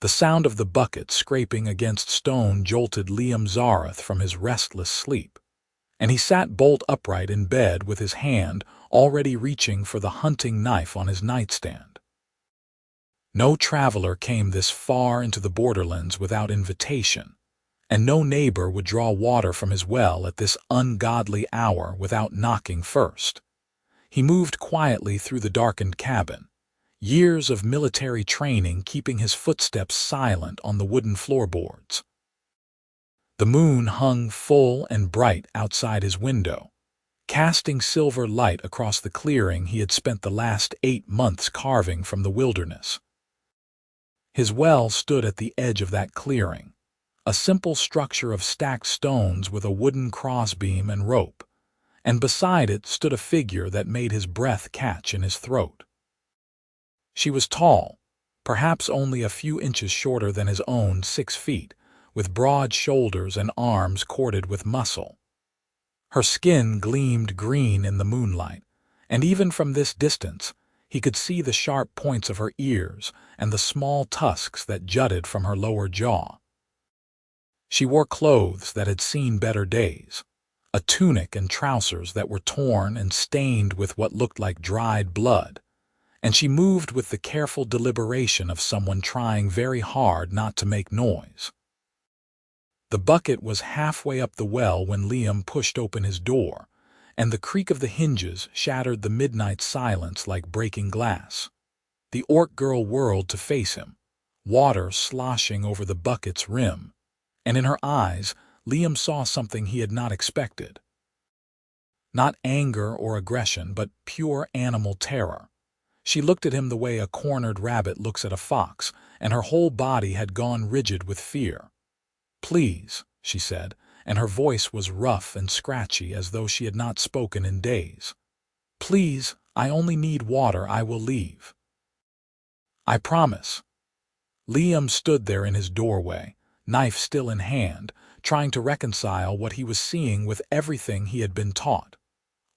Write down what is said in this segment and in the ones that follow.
The sound of the bucket scraping against stone jolted Liam Zareth from his restless sleep, and he sat bolt upright in bed with his hand already reaching for the hunting knife on his nightstand. No traveler came this far into the borderlands without invitation, and no neighbor would draw water from his well at this ungodly hour without knocking first. He moved quietly through the darkened cabin, years of military training keeping his footsteps silent on the wooden floorboards. The moon hung full and bright outside his window, casting silver light across the clearing he had spent the last 8 months carving from the wilderness. His well stood at the edge of that clearing, a simple structure of stacked stones with a wooden crossbeam and rope, and beside it stood a figure that made his breath catch in his throat. She was tall, perhaps only a few inches shorter than his own 6 feet, with broad shoulders and arms corded with muscle. Her skin gleamed green in the moonlight, and even from this distance he could see the sharp points of her ears and the small tusks that jutted from her lower jaw. She wore clothes that had seen better days, a tunic and trousers that were torn and stained with what looked like dried blood, and she moved with the careful deliberation of someone trying very hard not to make noise. The bucket was halfway up the well when Liam pushed open his door, and the creak of the hinges shattered the midnight silence like breaking glass. The orc girl whirled to face him, water sloshing over the bucket's rim, and in her eyes Liam saw something he had not expected. Not anger or aggression, but pure animal terror. She looked at him the way a cornered rabbit looks at a fox, and her whole body had gone rigid with fear. "Please," she said, and her voice was rough and scratchy as though she had not spoken in days. "Please, I only need water. I will leave." "I promise." Liam stood there in his doorway, knife still in hand, trying to reconcile what he was seeing with everything he had been taught.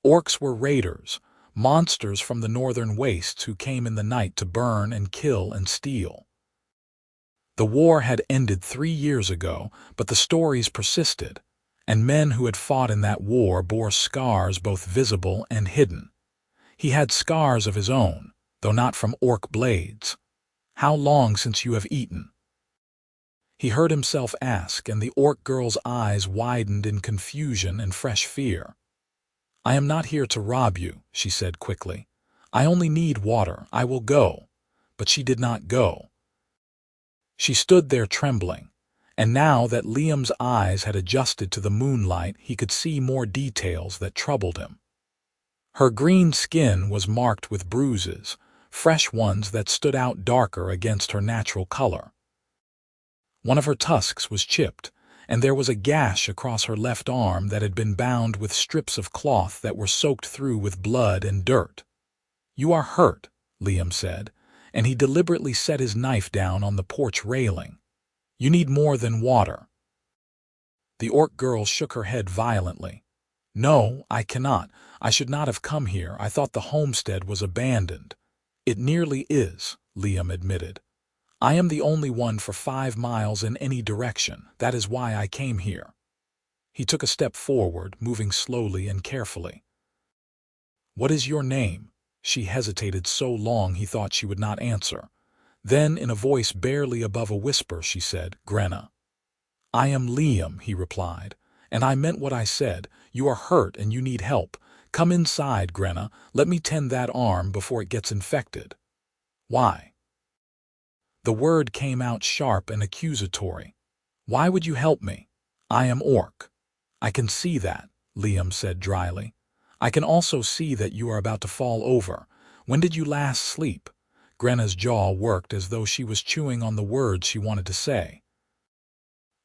Orcs were raiders, monsters from the northern wastes who came in the night to burn and kill and steal. The war had ended 3 years ago, but the stories persisted, and men who had fought in that war bore scars both visible and hidden. He had scars of his own, though not from orc blades. "How long since you have eaten?" He heard himself ask, and the orc girl's eyes widened in confusion and fresh fear. "I am not here to rob you," she said quickly. "I only need water. I will go." But she did not go. She stood there trembling, and now that Liam's eyes had adjusted to the moonlight, he could see more details that troubled him. Her green skin was marked with bruises, fresh ones that stood out darker against her natural color. One of her tusks was chipped, and there was a gash across her left arm that had been bound with strips of cloth that were soaked through with blood and dirt. "You are hurt," Liam said, and he deliberately set his knife down on the porch railing. "You need more than water." The orc girl shook her head violently. "No, I cannot. I should not have come here. I thought the homestead was abandoned." "It nearly is," Liam admitted. "I am the only one for 5 miles in any direction. That is why I came here." He took a step forward, moving slowly and carefully. "What is your name?" She hesitated so long he thought she would not answer. Then, in a voice barely above a whisper, she said, "Grenna." "I am Liam," he replied, "and I meant what I said. You are hurt and you need help. Come inside, Grenna. Let me tend that arm before it gets infected." "Why?" The word came out sharp and accusatory. "Why would you help me? I am orc." "I can see that," Liam said dryly. "I can also see that you are about to fall over. When did you last sleep?" Grenna's jaw worked as though she was chewing on the words she wanted to say.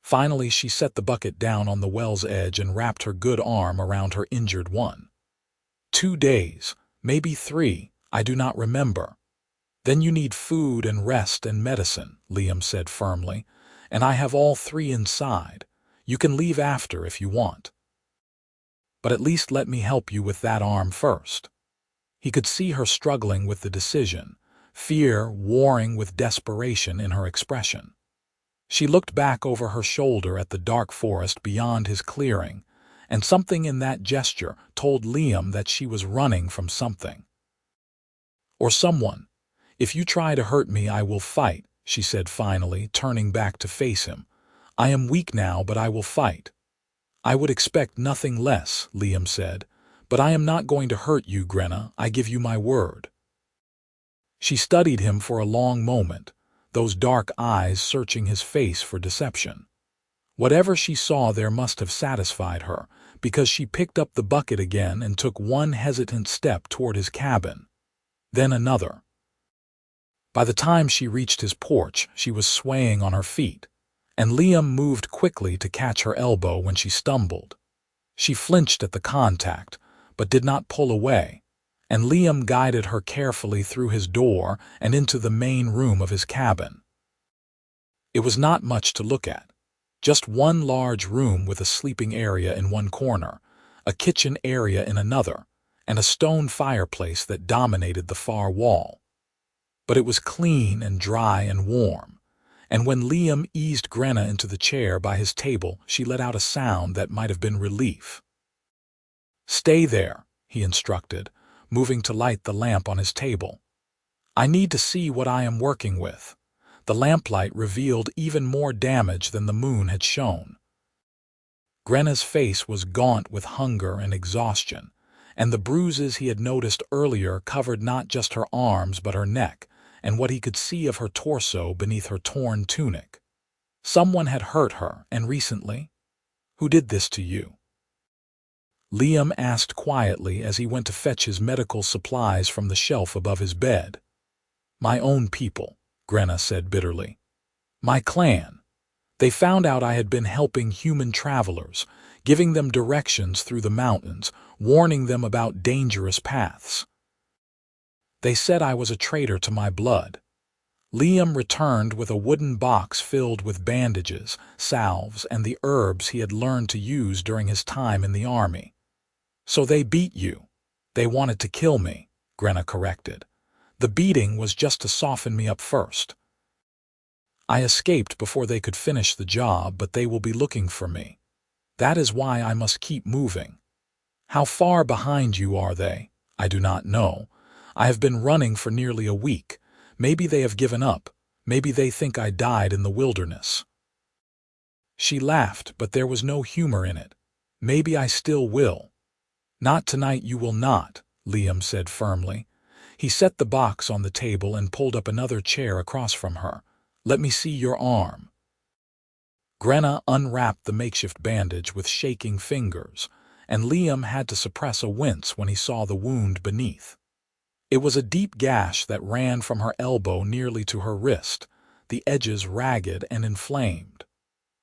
Finally, she set the bucket down on the well's edge and wrapped her good arm around her injured one. 2 days, maybe 3, I do not remember." "Then you need food and rest and medicine," Liam said firmly, "and I have all 3 inside. You can leave after if you want. But at least let me help you with that arm first." He could see her struggling with the decision, fear warring with desperation in her expression. She looked back over her shoulder at the dark forest beyond his clearing, and something in that gesture told Liam that she was running from something. Or someone. "If you try to hurt me, I will fight," she said finally, turning back to face him. "I am weak now, but I will fight." "I would expect nothing less," Liam said, "but I am not going to hurt you, Grenna, I give you my word." She studied him for a long moment, those dark eyes searching his face for deception. Whatever she saw there must have satisfied her, because she picked up the bucket again and took one hesitant step toward his cabin, then another. By the time she reached his porch, she was swaying on her feet, and Liam moved quickly to catch her elbow when she stumbled. She flinched at the contact, but did not pull away, and Liam guided her carefully through his door and into the main room of his cabin. It was not much to look at. Just one large room with a sleeping area in one corner, a kitchen area in another, and a stone fireplace that dominated the far wall. But it was clean and dry and warm, and when Liam eased Grenna into the chair by his table, she let out a sound that might have been relief. "Stay there," he instructed, moving to light the lamp on his table. "I need to see what I am working with." The lamplight revealed even more damage than the moon had shown. Grenna's face was gaunt with hunger and exhaustion, and the bruises he had noticed earlier covered not just her arms but her neck, and what he could see of her torso beneath her torn tunic. Someone had hurt her, and recently? "Who did this to you?" Liam asked quietly as he went to fetch his medical supplies from the shelf above his bed. "My own people," Grenna said bitterly. "My clan. They found out I had been helping human travelers, giving them directions through the mountains, warning them about dangerous paths. They said I was a traitor to my blood." Liam returned with a wooden box filled with bandages, salves, and the herbs he had learned to use during his time in the army. "So they beat you. They wanted to kill me," Grenna corrected. "The beating was just to soften me up first. I escaped before they could finish the job, but they will be looking for me. That is why I must keep moving. How far behind you are they? I do not know. I have been running for nearly a week. Maybe they have given up. Maybe they think I died in the wilderness." She laughed, but there was no humor in it. "Maybe I still will." "Not tonight, you will not," Liam said firmly. He set the box on the table and pulled up another chair across from her. "Let me see your arm." Grenna unwrapped the makeshift bandage with shaking fingers, and Liam had to suppress a wince when he saw the wound beneath. It was a deep gash that ran from her elbow nearly to her wrist, the edges ragged and inflamed.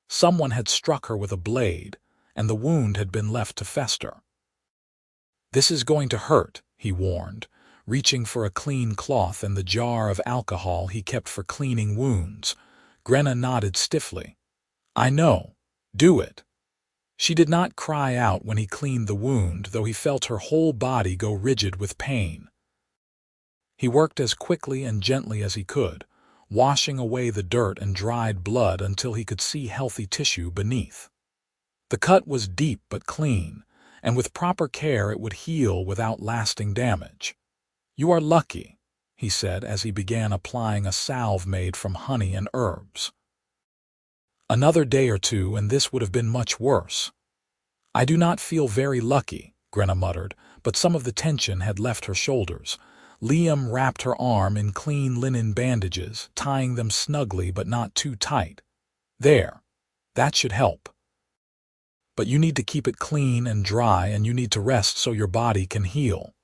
Someone had struck her with a blade, and the wound had been left to fester. "This is going to hurt," he warned, reaching for a clean cloth and the jar of alcohol he kept for cleaning wounds. Grenna nodded stiffly. "I know. Do it." She did not cry out when he cleaned the wound, though he felt her whole body go rigid with pain. He worked as quickly and gently as he could, washing away the dirt and dried blood until he could see healthy tissue beneath. The cut was deep but clean, and with proper care it would heal without lasting damage. "You are lucky," he said as he began applying a salve made from honey and herbs. "Another day or two and this would have been much worse." "I do not feel very lucky," Grenna muttered, but some of the tension had left her shoulders. Liam wrapped her arm in clean linen bandages, tying them snugly but not too tight. "There. That should help. But you need to keep it clean and dry, and you need to rest so your body can heal."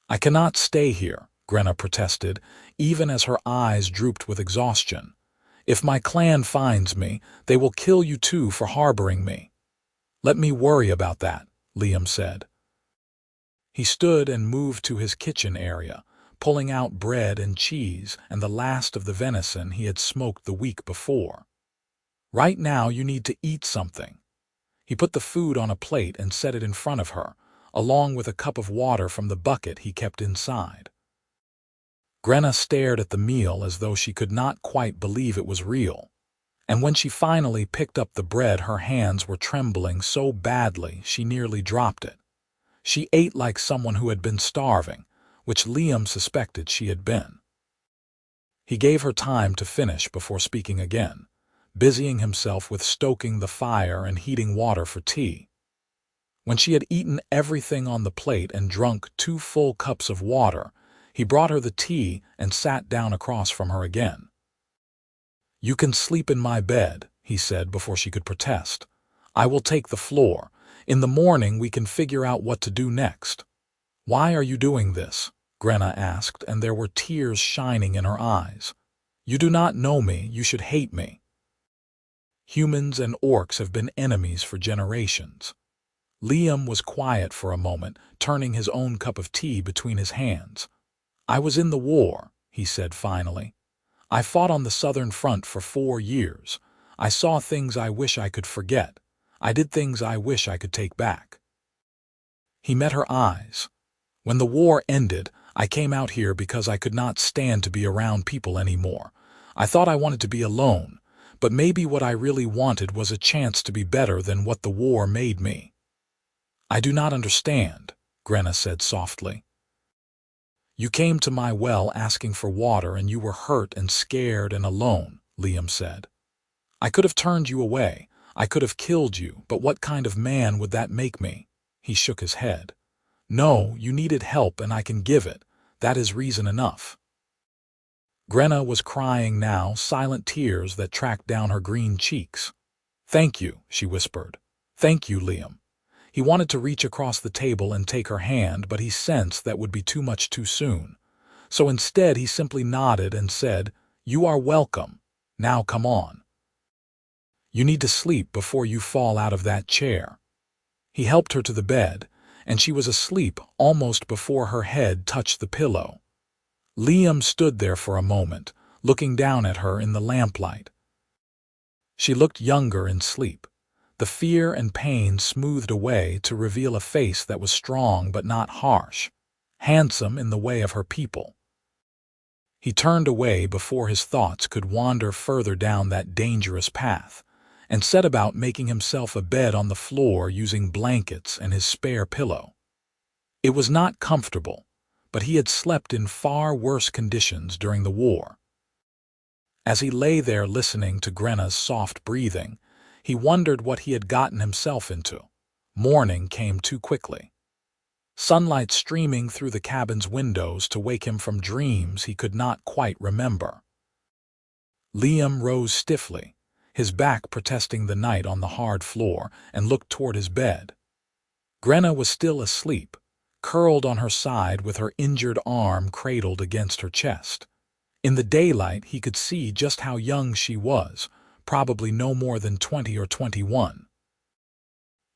"I cannot stay here," Grenna protested, even as her eyes drooped with exhaustion. "If my clan finds me, they will kill you too for harboring me." "Let me worry about that," Liam said. He stood and moved to his kitchen area, pulling out bread and cheese and the last of the venison he had smoked the week before. "Right now you need to eat something." He put the food on a plate and set it in front of her, along with a cup of water from the bucket he kept inside. Grenna stared at the meal as though she could not quite believe it was real. And when she finally picked up the bread, her hands were trembling so badly she nearly dropped it. She ate like someone who had been starving, which Liam suspected she had been. He gave her time to finish before speaking again, busying himself with stoking the fire and heating water for tea. When she had eaten everything on the plate and drunk 2 full cups of water, he brought her the tea and sat down across from her again. "You can sleep in my bed," he said before she could protest. "I will take the floor. In the morning we can figure out what to do next." "Why are you doing this?" Grenna asked, and there were tears shining in her eyes. "You do not know me. You should hate me." Humans and orcs have been enemies for generations. Liam was quiet for a moment, turning his own cup of tea between his hands. "I was in the war," he said finally. "I fought on the Southern Front for 4 years. I saw things I wish I could forget. I did things I wish I could take back." He met her eyes. "When the war ended, I came out here because I could not stand to be around people anymore. I thought I wanted to be alone, but maybe what I really wanted was a chance to be better than what the war made me." "I do not understand," Grenna said softly. "You came to my well asking for water and you were hurt and scared and alone," Liam said. "I could have turned you away. I could have killed you, but what kind of man would that make me?" He shook his head. "No, you needed help and I can give it. That is reason enough." Grenna was crying now, silent tears that tracked down her green cheeks. "Thank you," she whispered. "Thank you, Liam." He wanted to reach across the table and take her hand, but he sensed that would be too much too soon. So instead he simply nodded and said, "You are welcome. Now come on. You need to sleep before you fall out of that chair." He helped her to the bed, and she was asleep almost before her head touched the pillow. Liam stood there for a moment, looking down at her in the lamplight. She looked younger in sleep. The fear and pain smoothed away to reveal a face that was strong but not harsh, handsome in the way of her people. He turned away before his thoughts could wander further down that dangerous path, and set about making himself a bed on the floor using blankets and his spare pillow. It was not comfortable, but he had slept in far worse conditions during the war. As he lay there listening to Grenna's soft breathing, he wondered what he had gotten himself into. Morning came too quickly. Sunlight streaming through the cabin's windows to wake him from dreams he could not quite remember. Liam rose stiffly, his back protesting the night on the hard floor, and looked toward his bed. Grenna was still asleep, curled on her side with her injured arm cradled against her chest. In the daylight he could see just how young she was, probably no more than 20 or 21.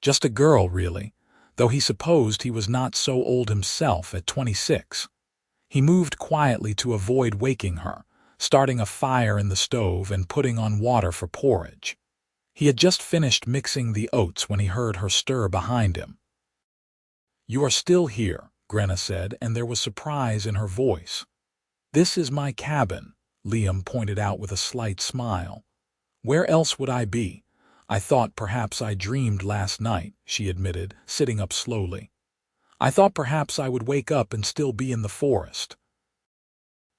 Just a girl, really, though he supposed he was not so old himself at 26. He moved quietly to avoid waking her, starting a fire in the stove and putting on water for porridge. He had just finished mixing the oats when he heard her stir behind him. "You are still here," Grenna said, and there was surprise in her voice. "This is my cabin," Liam pointed out with a slight smile. "Where else would I be? I thought perhaps I dreamed last night," she admitted, sitting up slowly. "I thought perhaps I would wake up and still be in the forest."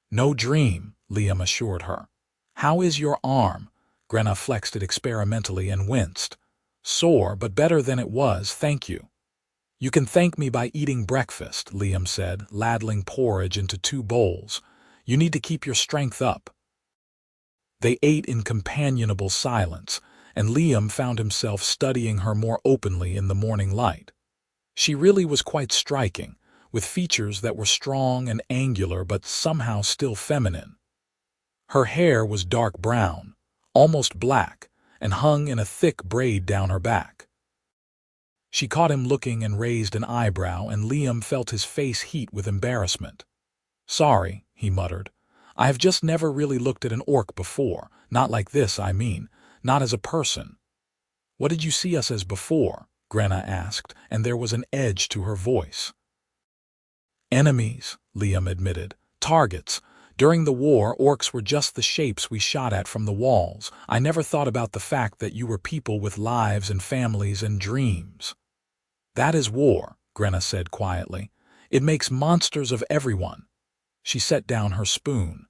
"No dream," Liam assured her. "How is your arm?" Grenna flexed it experimentally and winced. "Sore, but better than it was, thank you." "You can thank me by eating breakfast," Liam said, ladling porridge into 2 bowls. "You need to keep your strength up." They ate in companionable silence, and Liam found himself studying her more openly in the morning light. She really was quite striking, with features that were strong and angular but somehow still feminine. Her hair was dark brown, almost black, and hung in a thick braid down her back. She caught him looking and raised an eyebrow, and Liam felt his face heat with embarrassment. "Sorry," he muttered. "I have just never really looked at an orc before. Not like this, I mean. Not as a person." "What did you see us as before?" Grenna asked, and there was an edge to her voice. "Enemies," Liam admitted. "Targets. During the war, orcs were just the shapes we shot at from the walls. I never thought about the fact that you were people with lives and families and dreams." "That is war," Grenna said quietly. "It makes monsters of everyone." She set down her spoon.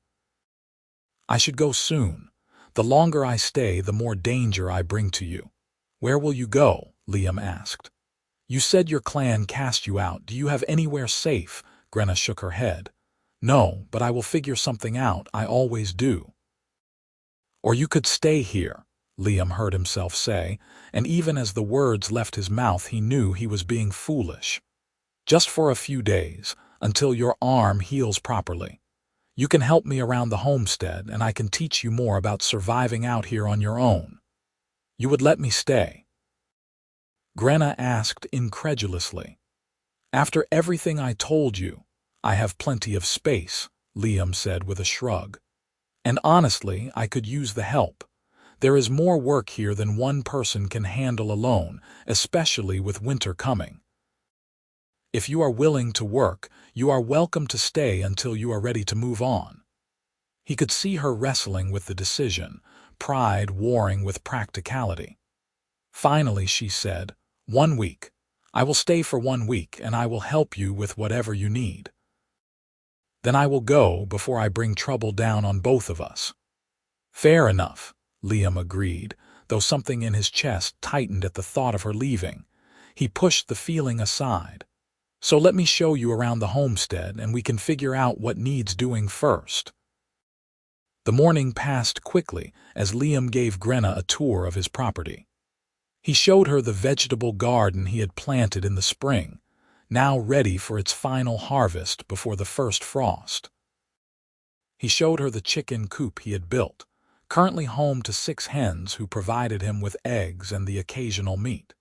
"I should go soon. The longer I stay, the more danger I bring to you." "Where will you go?" Liam asked. "You said your clan cast you out. Do you have anywhere safe?" Grenna shook her head. "No, but I will figure something out. I always do." "Or you could stay here," Liam heard himself say, and even as the words left his mouth he knew he was being foolish. "Just for a few days, until your arm heals properly. You can help me around the homestead, and I can teach you more about surviving out here on your own. You would let me stay?" Grenna asked incredulously. "After everything I told you, I have plenty of space," Liam said with a shrug. "And honestly, I could use the help. There is more work here than one person can handle alone, especially with winter coming. If you are willing to work, you are welcome to stay until you are ready to move on." He could see her wrestling with the decision, pride warring with practicality. Finally, she said, "1 week. I will stay for 1 week, and I will help you with whatever you need. Then I will go before I bring trouble down on both of us." "Fair enough," Liam agreed, though something in his chest tightened at the thought of her leaving. He pushed the feeling aside. "So let me show you around the homestead, and we can figure out what needs doing first." The morning passed quickly as Liam gave Grenna a tour of his property. He showed her the vegetable garden he had planted in the spring, now ready for its final harvest before the first frost. He showed her the chicken coop he had built, currently home to 6 hens who provided him with eggs and the occasional meat.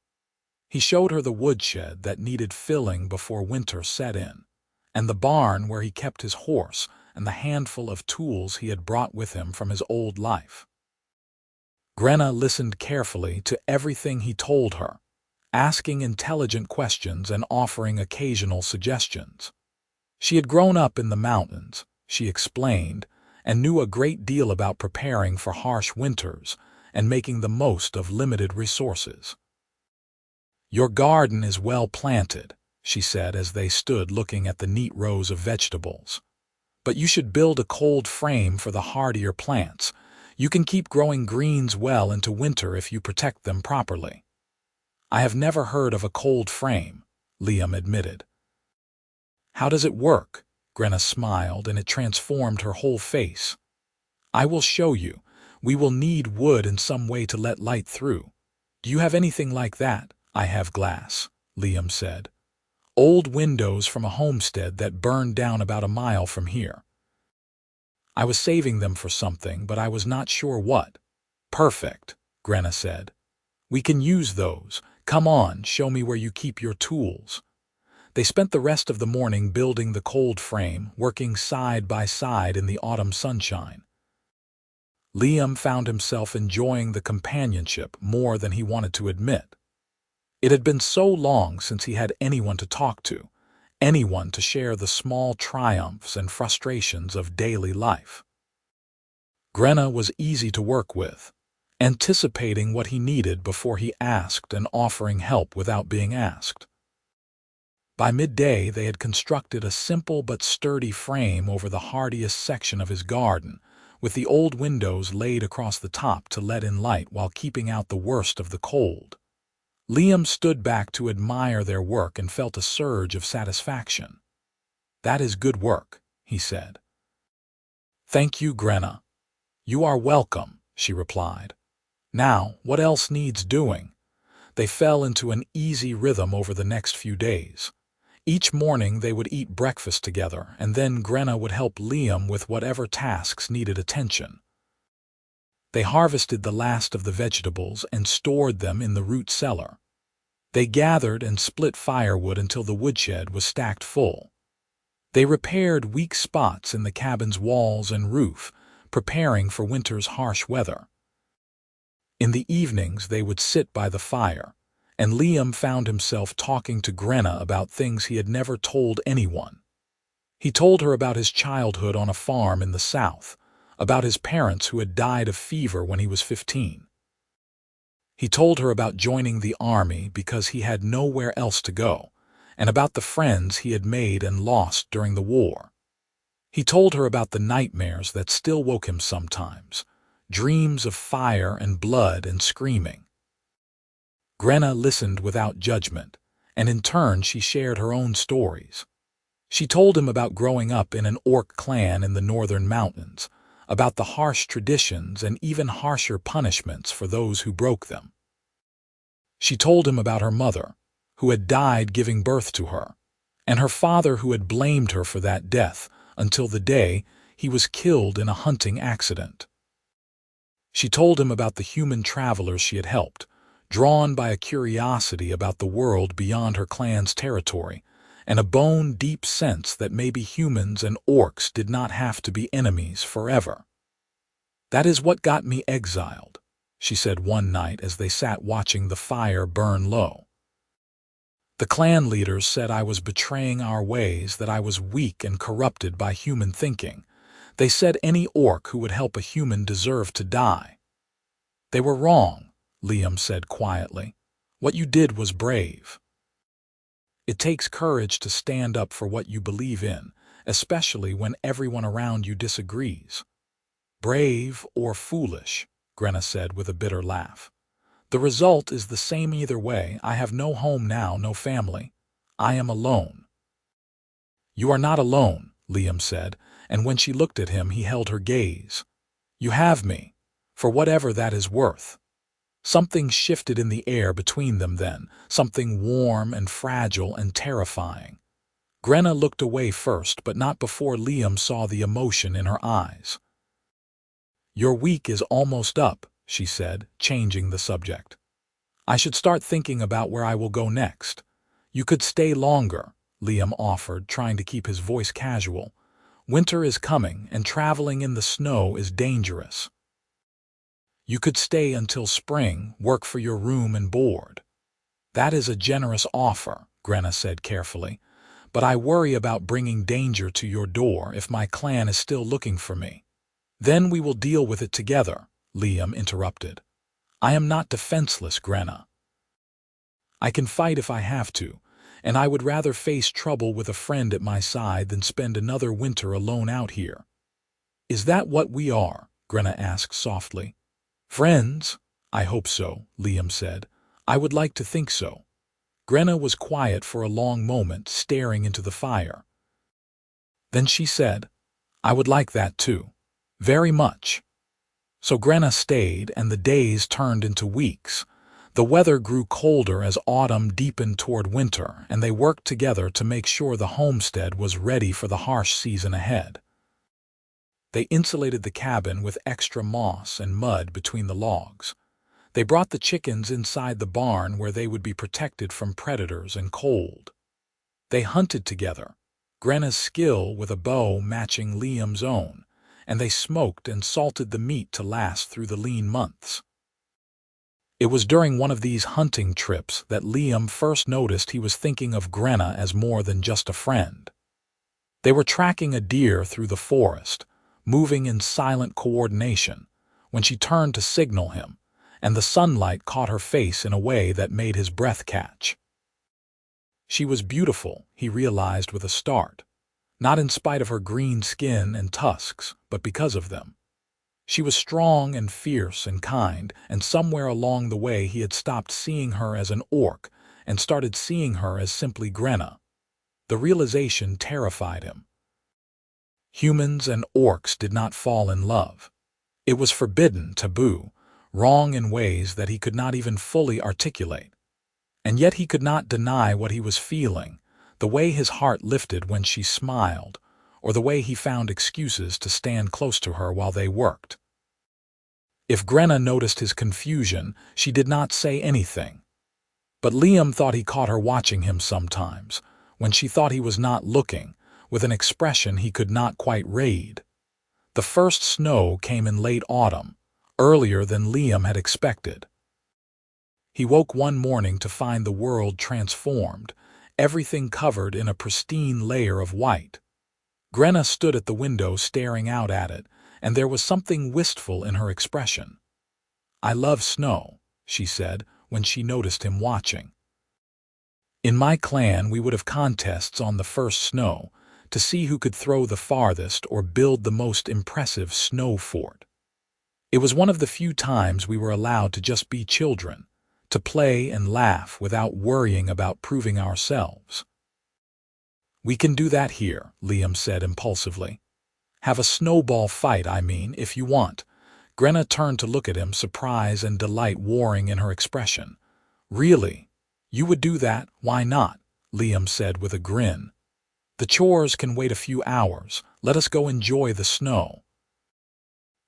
He showed her the woodshed that needed filling before winter set in, and the barn where he kept his horse and the handful of tools he had brought with him from his old life. Grenna listened carefully to everything he told her, asking intelligent questions and offering occasional suggestions. She had grown up in the mountains, she explained, and knew a great deal about preparing for harsh winters and making the most of limited resources. "Your garden is well planted," she said as they stood looking at the neat rows of vegetables. "But you should build a cold frame for the hardier plants. You can keep growing greens well into winter if you protect them properly." "I have never heard of a cold frame," Liam admitted. "How does it work?" Grenna smiled, and it transformed her whole face. "I will show you. We will need wood in some way to let light through. Do you have anything like that?" "I have glass," Liam said. "Old windows from a homestead that burned down about a mile from here. I was saving them for something, but I was not sure what." "Perfect," Grenna said. "We can use those. Come on, show me where you keep your tools." They spent the rest of the morning building the cold frame, working side by side in the autumn sunshine. Liam found himself enjoying the companionship more than he wanted to admit. It had been so long since he had anyone to talk to, anyone to share the small triumphs and frustrations of daily life. Grenna was easy to work with, anticipating what he needed before he asked and offering help without being asked. By midday, they had constructed a simple but sturdy frame over the hardiest section of his garden, with the old windows laid across the top to let in light while keeping out the worst of the cold. Liam stood back to admire their work and felt a surge of satisfaction. "That is good work," he said. "Thank you, Grenna." "You are welcome," she replied. "Now, what else needs doing?" They fell into an easy rhythm over the next few days. Each morning they would eat breakfast together, and then Grenna would help Liam with whatever tasks needed attention. They harvested the last of the vegetables and stored them in the root cellar. They gathered and split firewood until the woodshed was stacked full. They repaired weak spots in the cabin's walls and roof, preparing for winter's harsh weather. In the evenings they would sit by the fire, and Liam found himself talking to Grenna about things he had never told anyone. He told her about his childhood on a farm in the South, about his parents who had died of fever when he was 15. He told her about joining the army because he had nowhere else to go, and about the friends he had made and lost during the war. He told her about the nightmares that still woke him sometimes, dreams of fire and blood and screaming. Grenna listened without judgment, and in turn she shared her own stories. She told him about growing up in an orc clan in the northern mountains, about the harsh traditions and even harsher punishments for those who broke them. She told him about her mother, who had died giving birth to her, and her father who had blamed her for that death until the day he was killed in a hunting accident. She told him about the human travelers she had helped, drawn by a curiosity about the world beyond her clan's territory, and a bone-deep sense that maybe humans and orcs did not have to be enemies forever. "That is what got me exiled," she said one night as they sat watching the fire burn low. "The clan leaders said I was betraying our ways, that I was weak and corrupted by human thinking. They said any orc who would help a human deserved to die." "They were wrong," Liam said quietly. "What you did was brave. It takes courage to stand up for what you believe in, especially when everyone around you disagrees." "Brave or foolish," Grenna said with a bitter laugh. "The result is the same either way. I have no home now, no family. I am alone." "You are not alone," Liam said, and when she looked at him he held her gaze. "You have me, for whatever that is worth." Something shifted in the air between them then, something warm and fragile and terrifying. Grenna looked away first, but not before Liam saw the emotion in her eyes. "Your week is almost up," she said, changing the subject. "I should start thinking about where I will go next." "You could stay longer," Liam offered, trying to keep his voice casual. "Winter is coming, and traveling in the snow is dangerous." "You could stay until spring, work for your room and board." "That is a generous offer," Grenna said carefully, "but I worry about bringing danger to your door if my clan is still looking for me." "Then we will deal with it together," Liam interrupted. "I am not defenseless, Grenna. I can fight if I have to, and I would rather face trouble with a friend at my side than spend another winter alone out here." "Is that what we are?" Grenna asked softly. "Friends? I hope so," Liam said. "I would like to think so." Grenna was quiet for a long moment, staring into the fire. Then she said, "I would like that too. Very much." So Grenna stayed, and the days turned into weeks. The weather grew colder as autumn deepened toward winter, and they worked together to make sure the homestead was ready for the harsh season ahead. They insulated the cabin with extra moss and mud between the logs. They brought the chickens inside the barn where they would be protected from predators and cold. They hunted together, Grenna's skill with a bow matching Liam's own, and they smoked and salted the meat to last through the lean months. It was during one of these hunting trips that Liam first noticed he was thinking of Grenna as more than just a friend. They were tracking a deer through the forest, moving in silent coordination, when she turned to signal him, and the sunlight caught her face in a way that made his breath catch. She was beautiful, he realized with a start, not in spite of her green skin and tusks, but because of them. She was strong and fierce and kind, and somewhere along the way he had stopped seeing her as an orc and started seeing her as simply Grenna. The realization terrified him. Humans and orcs did not fall in love. It was forbidden, taboo, wrong in ways that he could not even fully articulate. And yet he could not deny what he was feeling, the way his heart lifted when she smiled, or the way he found excuses to stand close to her while they worked. If Grenna noticed his confusion, she did not say anything. But Liam thought he caught her watching him sometimes, when she thought he was not looking, with an expression he could not quite read. The first snow came in late autumn, earlier than Liam had expected. He woke one morning to find the world transformed, everything covered in a pristine layer of white. Grenna stood at the window staring out at it, and there was something wistful in her expression. "I love snow," she said when she noticed him watching. "In my clan we would have contests on the first snow to see who could throw the farthest or build the most impressive snow fort. It was one of the few times we were allowed to just be children, to play and laugh without worrying about proving ourselves." "We can do that here," Liam said impulsively. "Have a snowball fight, I mean, if you want." Grenna turned to look at him, surprise and delight warring in her expression. "Really? You would do that? Why not?" Liam said with a grin. "The chores can wait a few hours. Let us go enjoy the snow."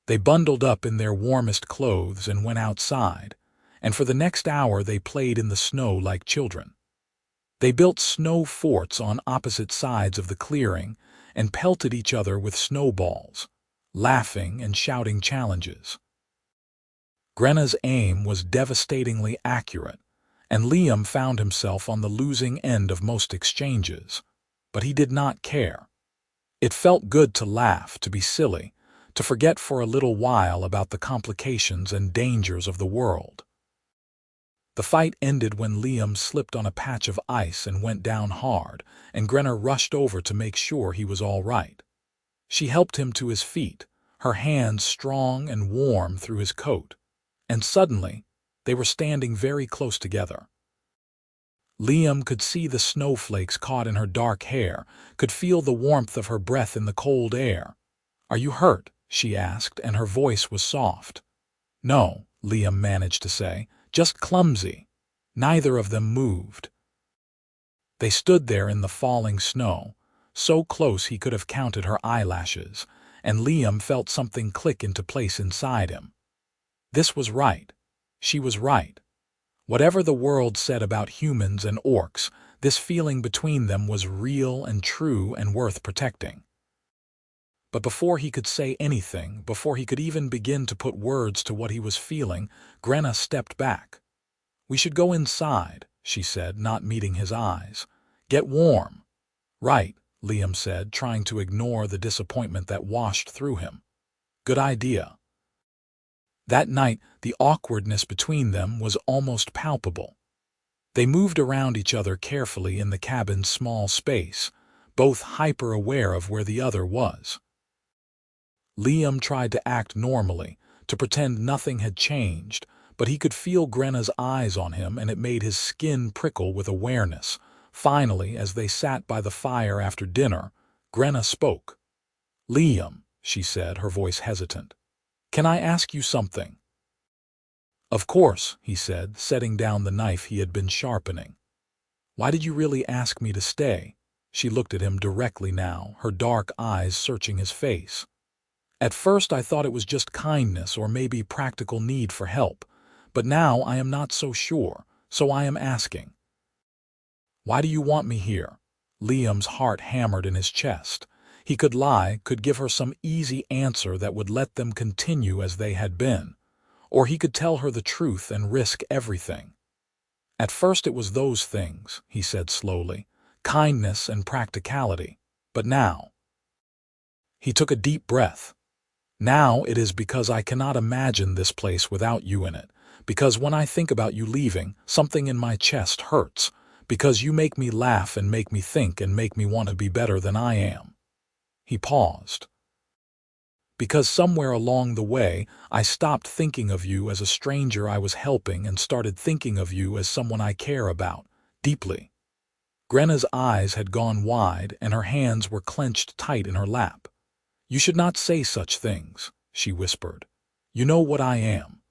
They bundled up in their warmest clothes and went outside, and for the next hour they played in the snow like children. They built snow forts on opposite sides of the clearing and pelted each other with snowballs, laughing and shouting challenges. Grenna's aim was devastatingly accurate, and Liam found himself on the losing end of most exchanges, but he did not care. It felt good to laugh, to be silly, to forget for a little while about the complications and dangers of the world. The fight ended when Liam slipped on a patch of ice and went down hard, and Grenna rushed over to make sure he was all right. She helped him to his feet, her hands strong and warm through his coat, and suddenly they were standing very close together. Liam could see the snowflakes caught in her dark hair, could feel the warmth of her breath in the cold air. "Are you hurt?" she asked, and her voice was soft. "No," Liam managed to say, "just clumsy." Neither of them moved. They stood there in the falling snow, so close he could have counted her eyelashes, and Liam felt something click into place inside him. This was right. She was right. Whatever the world said about humans and orcs, this feeling between them was real and true and worth protecting. But before he could say anything, before he could even begin to put words to what he was feeling, Grenna stepped back. "We should go inside," she said, not meeting his eyes. "Get warm." "Right," Liam said, trying to ignore the disappointment that washed through him. "Good idea." That night, the awkwardness between them was almost palpable. They moved around each other carefully in the cabin's small space, both hyper-aware of where the other was. Liam tried to act normally, to pretend nothing had changed, but he could feel Grenna's eyes on him, and it made his skin prickle with awareness. Finally, as they sat by the fire after dinner, Grenna spoke. "Liam," she said, her voice hesitant, "can I ask you something?" "Of course," he said, setting down the knife he had been sharpening. "Why did you really ask me to stay?" She looked at him directly now, her dark eyes searching his face. "At first I thought it was just kindness or maybe practical need for help, but now I am not so sure, so I am asking." "Why do you want me here?" Liam's heart hammered in his chest. He could lie, could give her some easy answer that would let them continue as they had been, or he could tell her the truth and risk everything. "At first it was those things," he said slowly, "kindness and practicality, but now—" He took a deep breath. "Now it is because I cannot imagine this place without you in it, because when I think about you leaving, something in my chest hurts, because you make me laugh and make me think and make me want to be better than I am." He paused. "Because somewhere along the way, I stopped thinking of you as a stranger I was helping and started thinking of you as someone I care about, deeply." Grenna's eyes had gone wide and her hands were clenched tight in her lap. "You should not say such things," she whispered. "You know what I am.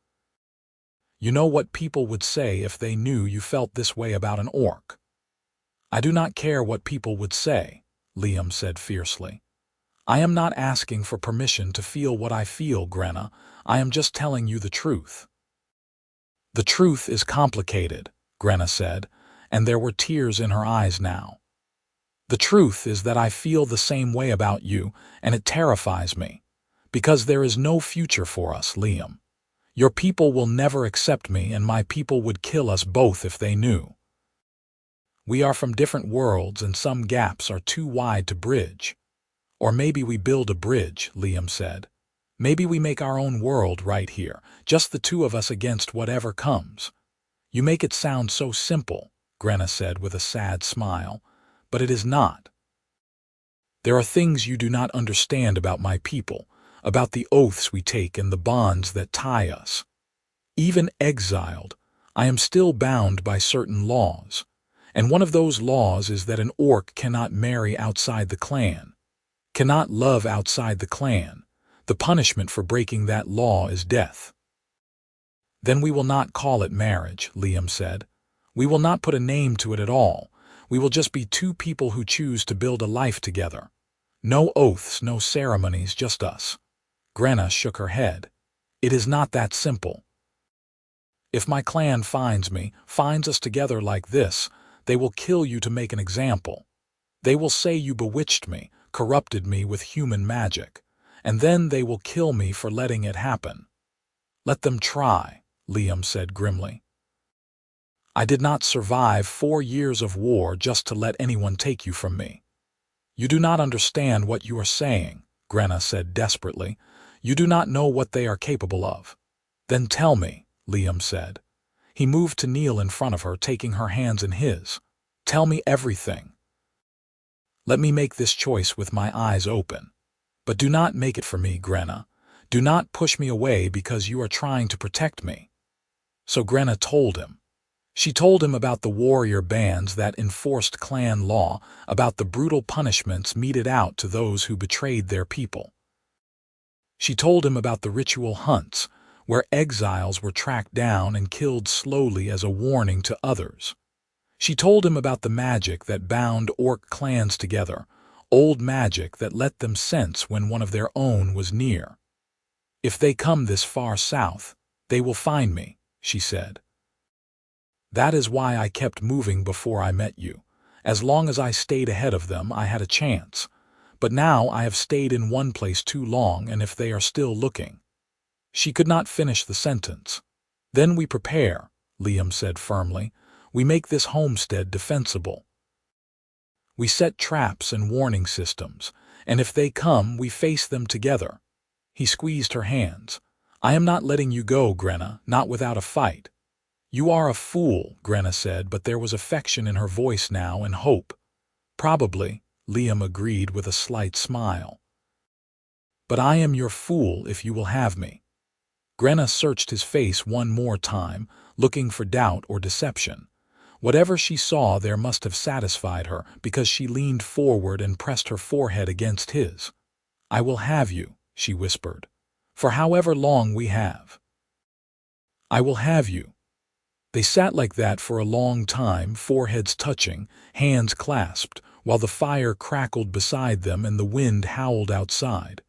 You know what people would say if they knew you felt this way about an orc." "I do not care what people would say," Liam said fiercely. "I am not asking for permission to feel what I feel, Grenna. I am just telling you the truth." "The truth is complicated," Grenna said, and there were tears in her eyes now. "The truth is that I feel the same way about you, and it terrifies me. Because there is no future for us, Liam. Your people will never accept me, and my people would kill us both if they knew. We are from different worlds, and some gaps are too wide to bridge. Or maybe we build a bridge, Liam said. Maybe we make our own world right here, just the two of us against whatever comes. You make it sound so simple, Grenna said with a sad smile, but it is not. There are things you do not understand about my people, about the oaths we take and the bonds that tie us. Even exiled, I am still bound by certain laws, and one of those laws is that an orc cannot marry outside the clan, cannot love outside the clan. The punishment for breaking that law is death. Then we will not call it marriage, Liam said. We will not put a name to it at all. We will just be two people who choose to build a life together. No oaths, no ceremonies, just us. Grenna shook her head. It is not that simple. If my clan finds us together like this, they will kill you to make an example. They will say you bewitched me, corrupted me with human magic, and then they will kill me for letting it happen. Let them try, Liam said grimly. I did not survive 4 years of war just to let anyone take you from me. You do not understand what you are saying, Grenna said desperately. You do not know what they are capable of. Then tell me, Liam said. He moved to kneel in front of her, taking her hands in his. Tell me everything. Let me make this choice with my eyes open. But do not make it for me, Grenna. Do not push me away because you are trying to protect me. So Grenna told him. She told him about the warrior bands that enforced clan law, about the brutal punishments meted out to those who betrayed their people. She told him about the ritual hunts, where exiles were tracked down and killed slowly as a warning to others. She told him about the magic that bound orc clans together, old magic that let them sense when one of their own was near. If they come this far south, they will find me, she said. That is why I kept moving before I met you. As long as I stayed ahead of them, I had a chance. But now I have stayed in one place too long, and if they are still looking. She could not finish the sentence. Then we prepare, Liam said firmly. We make this homestead defensible. We set traps and warning systems, and if they come, we face them together. He squeezed her hands. I am not letting you go, Grenna, not without a fight. You are a fool, Grenna said, but there was affection in her voice now and hope. Probably, Liam agreed with a slight smile. But I am your fool if you will have me. Grenna searched his face one more time, looking for doubt or deception. Whatever she saw there must have satisfied her, because she leaned forward and pressed her forehead against his. I will have you, she whispered, for however long we have. I will have you. They sat like that for a long time, foreheads touching, hands clasped, while the fire crackled beside them and the wind howled outside.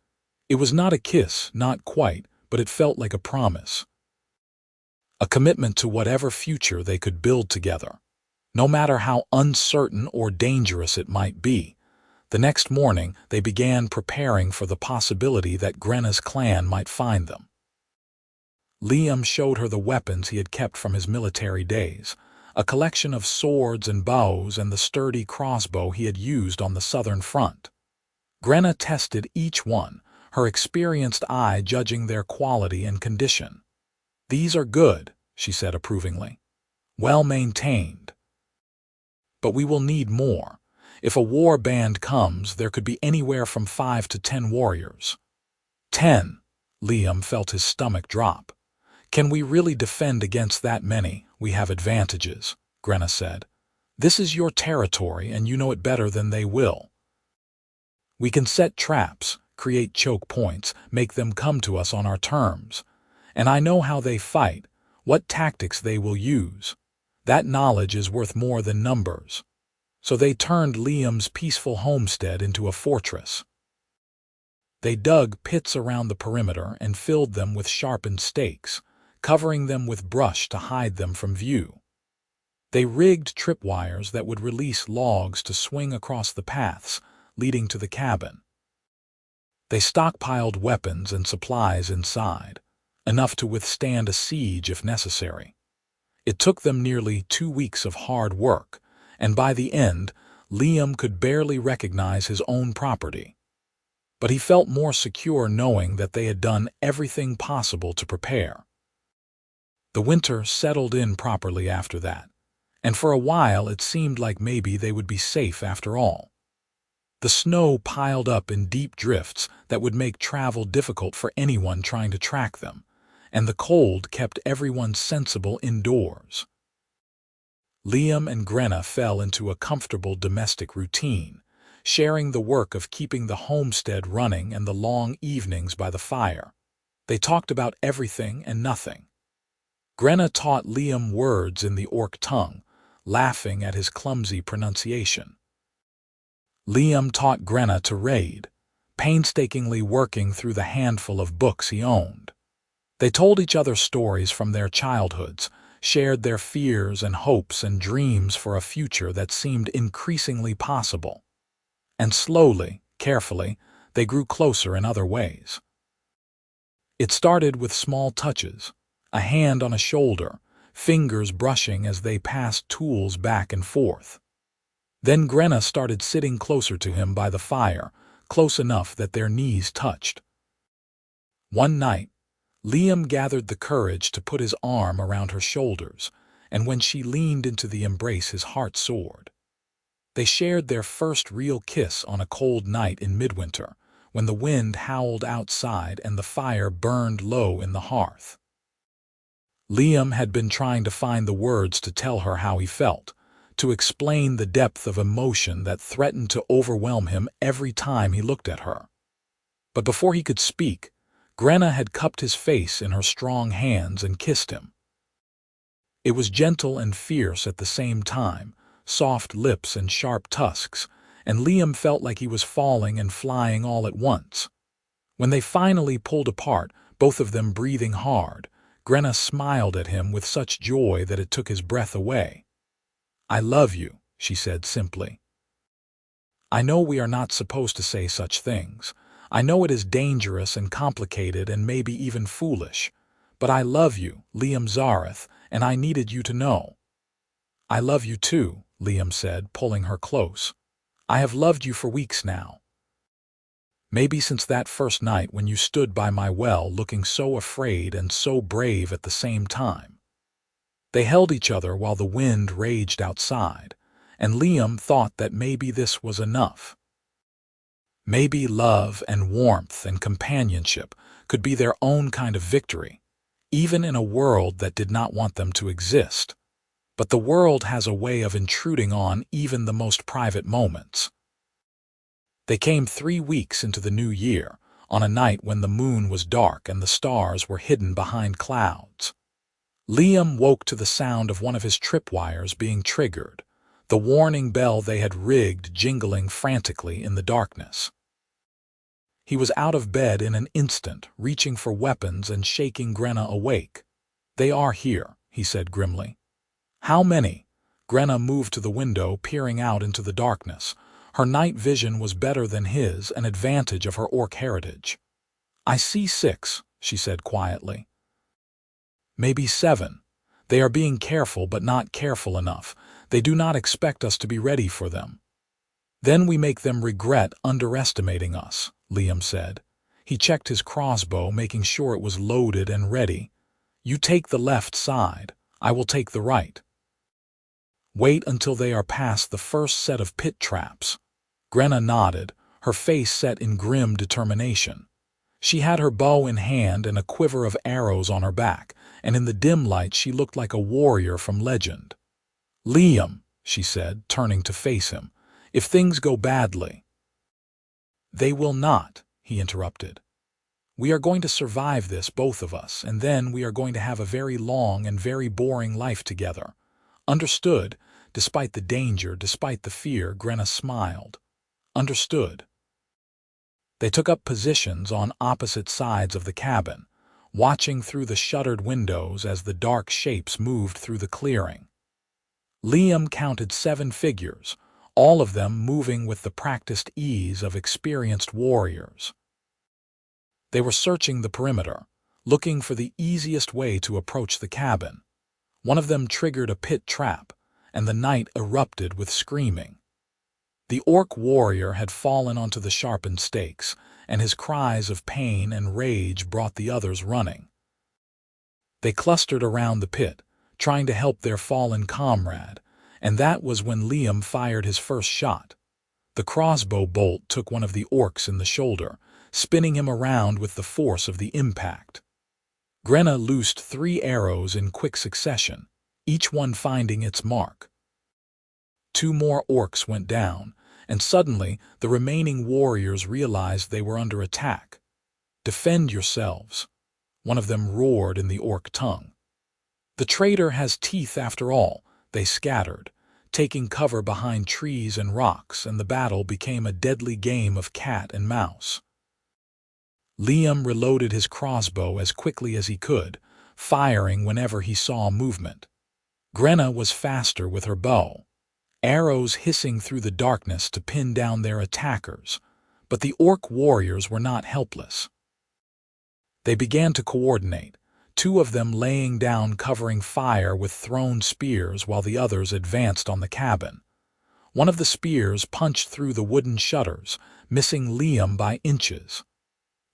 It was not a kiss, not quite, but it felt like a promise. A commitment to whatever future they could build together, no matter how uncertain or dangerous it might be. The next morning, they began preparing for the possibility that Grenna's clan might find them. Liam showed her the weapons he had kept from his military days, a collection of swords and bows and the sturdy crossbow he had used on the southern front. Grenna tested each one, her experienced eye judging their quality and condition. These are good, she said approvingly. Well maintained. But we will need more. If a war band comes, there could be anywhere from 5 to 10 warriors. 10. Liam felt his stomach drop. Can we really defend against that many? We have advantages, Grenna said. This is your territory, and you know it better than they will. We can set traps, create choke points, make them come to us on our terms. And I know how they fight, what tactics they will use. That knowledge is worth more than numbers. So they turned Liam's peaceful homestead into a fortress. They dug pits around the perimeter and filled them with sharpened stakes, covering them with brush to hide them from view. They rigged tripwires that would release logs to swing across the paths leading to the cabin. They stockpiled weapons and supplies inside, enough to withstand a siege if necessary. It took them nearly 2 weeks of hard work, and by the end, Liam could barely recognize his own property. but he felt more secure knowing that they had done everything possible to prepare. The winter settled in properly after that, and for a while it seemed like maybe they would be safe after all. The snow piled up in deep drifts that would make travel difficult for anyone trying to track them, and the cold kept everyone sensible indoors. Liam and Grenna fell into a comfortable domestic routine, sharing the work of keeping the homestead running and the long evenings by the fire. They talked about everything and nothing. Grenna taught Liam words in the Orc tongue, laughing at his clumsy pronunciation. Liam taught Grenna to raid, painstakingly working through the handful of books he owned. They told each other stories from their childhoods, shared their fears and hopes and dreams for a future that seemed increasingly possible. And slowly, carefully, they grew closer in other ways. It started with small touches, a hand on a shoulder, fingers brushing as they passed tools back and forth. Then Grenna started sitting closer to him by the fire, close enough that their knees touched. One night, Liam gathered the courage to put his arm around her shoulders, and when she leaned into the embrace, his heart soared. They shared their first real kiss on a cold night in midwinter, when the wind howled outside and the fire burned low in the hearth. Liam had been trying to find the words to tell her how he felt, to explain the depth of emotion that threatened to overwhelm him every time he looked at her. But before he could speak, Grenna had cupped his face in her strong hands and kissed him. It was gentle and fierce at the same time, soft lips and sharp tusks, and Liam felt like he was falling and flying all at once. When they finally pulled apart, both of them breathing hard, Grenna smiled at him with such joy that it took his breath away. "I love you," she said simply. "I know we are not supposed to say such things. I know it is dangerous and complicated and maybe even foolish. But I love you, Liam Zareth, and I needed you to know." "I love you too," Liam said, pulling her close. "I have loved you for weeks now. Maybe since that first night when you stood by my well looking so afraid and so brave at the same time." They held each other while the wind raged outside, and Liam thought that maybe this was enough. Maybe love and warmth and companionship could be their own kind of victory, even in a world that did not want them to exist. But the world has a way of intruding on even the most private moments. They came 3 weeks into the new year, on a night when the moon was dark and the stars were hidden behind clouds. Liam woke to the sound of one of his tripwires being triggered, the warning bell they had rigged jingling frantically in the darkness. He was out of bed in an instant, reaching for weapons and shaking Grenna awake. "They are here," he said grimly. "How many?" Grenna moved to the window, peering out into the darkness. Her night vision was better than his, an advantage of her Orc heritage. "I see 6, she said quietly. "Maybe 7. They are being careful but not careful enough. They do not expect us to be ready for them. Then we make them regret underestimating us," Liam said. He checked his crossbow, making sure it was loaded and ready. "You take the left side. I will take the right. Wait until they are past the first set of pit traps." Grenna nodded, her face set in grim determination. She had her bow in hand and a quiver of arrows on her back, and in the dim light she looked like a warrior from legend. "Liam," she said, turning to face him, "if things go badly—" "They will not," he interrupted. "We are going to survive this, both of us, and then we are going to have a very long and very boring life together. Understood?" Despite the danger, despite the fear, Grenna smiled. "Understood." They took up positions on opposite sides of the cabin, watching through the shuttered windows as the dark shapes moved through the clearing. Liam counted 7 figures, all of them moving with the practiced ease of experienced warriors. They were searching the perimeter, looking for the easiest way to approach the cabin. One of them triggered a pit trap, and the night erupted with screaming. The Orc warrior had fallen onto the sharpened stakes, and his cries of pain and rage brought the others running. They clustered around the pit, trying to help their fallen comrade, and that was when Liam fired his first shot. The crossbow bolt took one of the orcs in the shoulder, spinning him around with the force of the impact. Grenna loosed 3 arrows in quick succession, each one finding its mark. 2 more orcs went down, and suddenly the remaining warriors realized they were under attack. "Defend yourselves," one of them roared in the orc tongue. "The traitor has teeth after all," they scattered, taking cover behind trees and rocks, and the battle became a deadly game of cat and mouse. Liam reloaded his crossbow as quickly as he could, firing whenever he saw movement. Grenna was faster with her bow, arrows hissing through the darkness to pin down their attackers, but the orc warriors were not helpless. They began to coordinate, 2 of them laying down covering fire with thrown spears while the others advanced on the cabin. One of the spears punched through the wooden shutters, missing Liam by inches.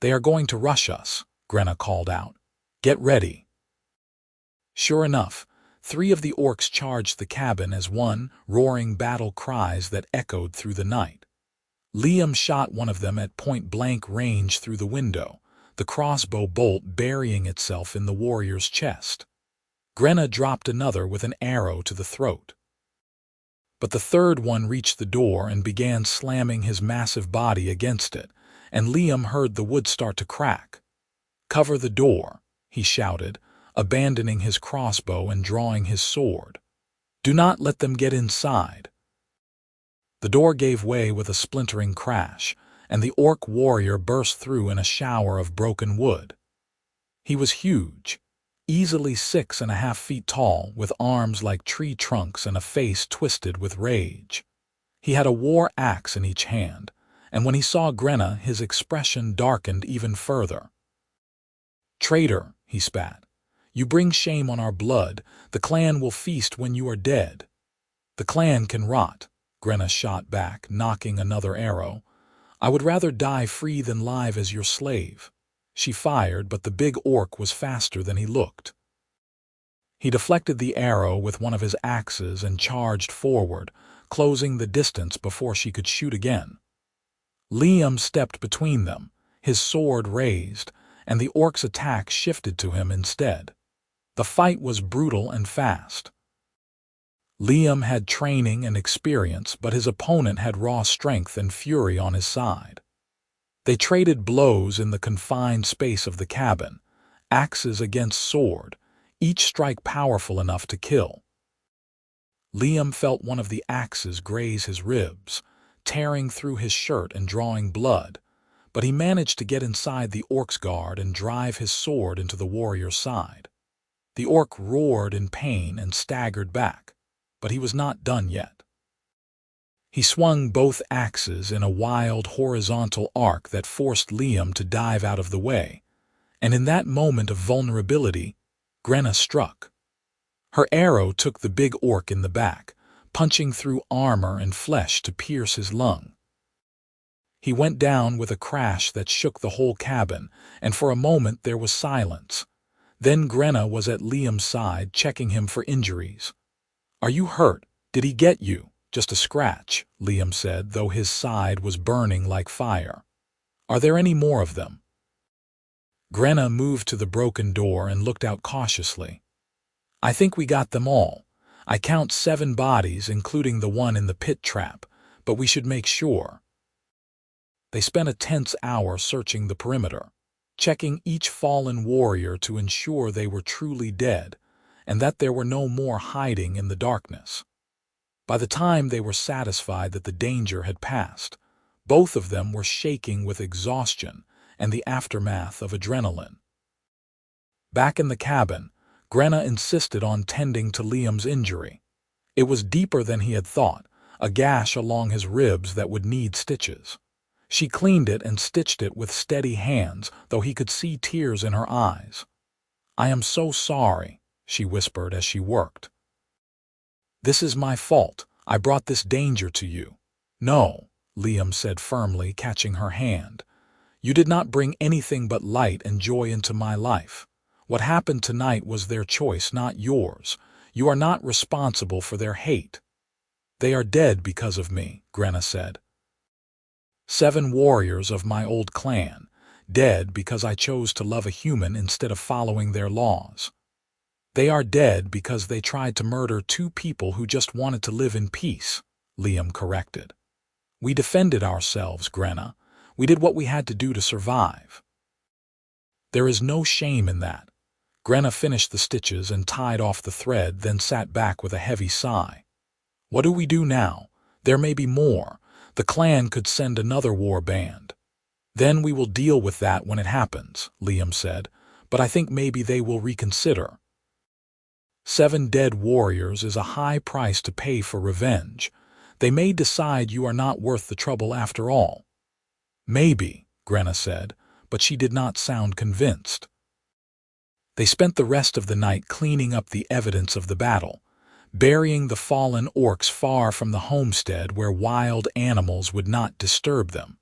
"They are going to rush us," Grenna called out. "Get ready." Sure enough, 3 of the orcs charged the cabin as one, roaring battle cries that echoed through the night. Liam shot one of them at point-blank range through the window, the crossbow bolt burying itself in the warrior's chest. Grenna dropped another with an arrow to the throat. But the third one reached the door and began slamming his massive body against it, and Liam heard the wood start to crack. "Cover the door," he shouted, abandoning his crossbow and drawing his sword. "Do not let them get inside." The door gave way with a splintering crash, and the orc warrior burst through in a shower of broken wood. He was huge, easily 6.5 feet tall, with arms like tree trunks and a face twisted with rage. He had a war axe in each hand, and when he saw Grenna, his expression darkened even further. "Traitor," he spat. "You bring shame on our blood. The clan will feast when you are dead." "The clan can rot," Grenna shot back, knocking another arrow. "I would rather die free than live as your slave." She fired, but the big orc was faster than he looked. He deflected the arrow with one of his axes and charged forward, closing the distance before she could shoot again. Liam stepped between them, his sword raised, and the orc's attack shifted to him instead. The fight was brutal and fast. Liam had training and experience, but his opponent had raw strength and fury on his side. They traded blows in the confined space of the cabin, axes against sword, each strike powerful enough to kill. Liam felt one of the axes graze his ribs, tearing through his shirt and drawing blood, but he managed to get inside the orc's guard and drive his sword into the warrior's side. The orc roared in pain and staggered back, but he was not done yet. He swung both axes in a wild horizontal arc that forced Liam to dive out of the way, and in that moment of vulnerability, Grenna struck. Her arrow took the big orc in the back, punching through armor and flesh to pierce his lung. He went down with a crash that shook the whole cabin, and for a moment there was silence. Then Grenna was at Liam's side, checking him for injuries. "Are you hurt? Did he get you?" "Just a scratch," Liam said, though his side was burning like fire. "Are there any more of them?" Grenna moved to the broken door and looked out cautiously. "I think we got them all. I count 7 bodies, including the one in the pit trap, but we should make sure." They spent a tense hour searching the perimeter, checking each fallen warrior to ensure they were truly dead and that there were no more hiding in the darkness. By the time they were satisfied that the danger had passed, both of them were shaking with exhaustion and the aftermath of adrenaline. Back in the cabin, Grenna insisted on tending to Liam's injury. It was deeper than he had thought, a gash along his ribs that would need stitches. She cleaned it and stitched it with steady hands, though he could see tears in her eyes. "I am so sorry," she whispered as she worked. "This is my fault. I brought this danger to you." "No," Liam said firmly, catching her hand. You did not bring anything but light and joy into my life. What happened tonight was their choice, not yours. You are not responsible for their hate." "They are dead because of me," Grenna said. 7 warriors of my old clan, dead because I chose to love a human instead of following their laws. They are dead because they tried to murder 2 people who just wanted to live in peace," Liam corrected. "We defended ourselves, Grenna. We did what we had to do to survive." "There is no shame in that." Grenna finished the stitches and tied off the thread, then sat back with a heavy sigh. "What do we do now? There may be more. The clan could send another war band." "Then we will deal with that when it happens," Liam said, "but I think maybe they will reconsider. 7 dead warriors is a high price to pay for revenge. They may decide you are not worth the trouble after all." "Maybe," Grenna said, but she did not sound convinced. They spent the rest of the night cleaning up the evidence of the battle, burying the fallen orcs far from the homestead where wild animals would not disturb them.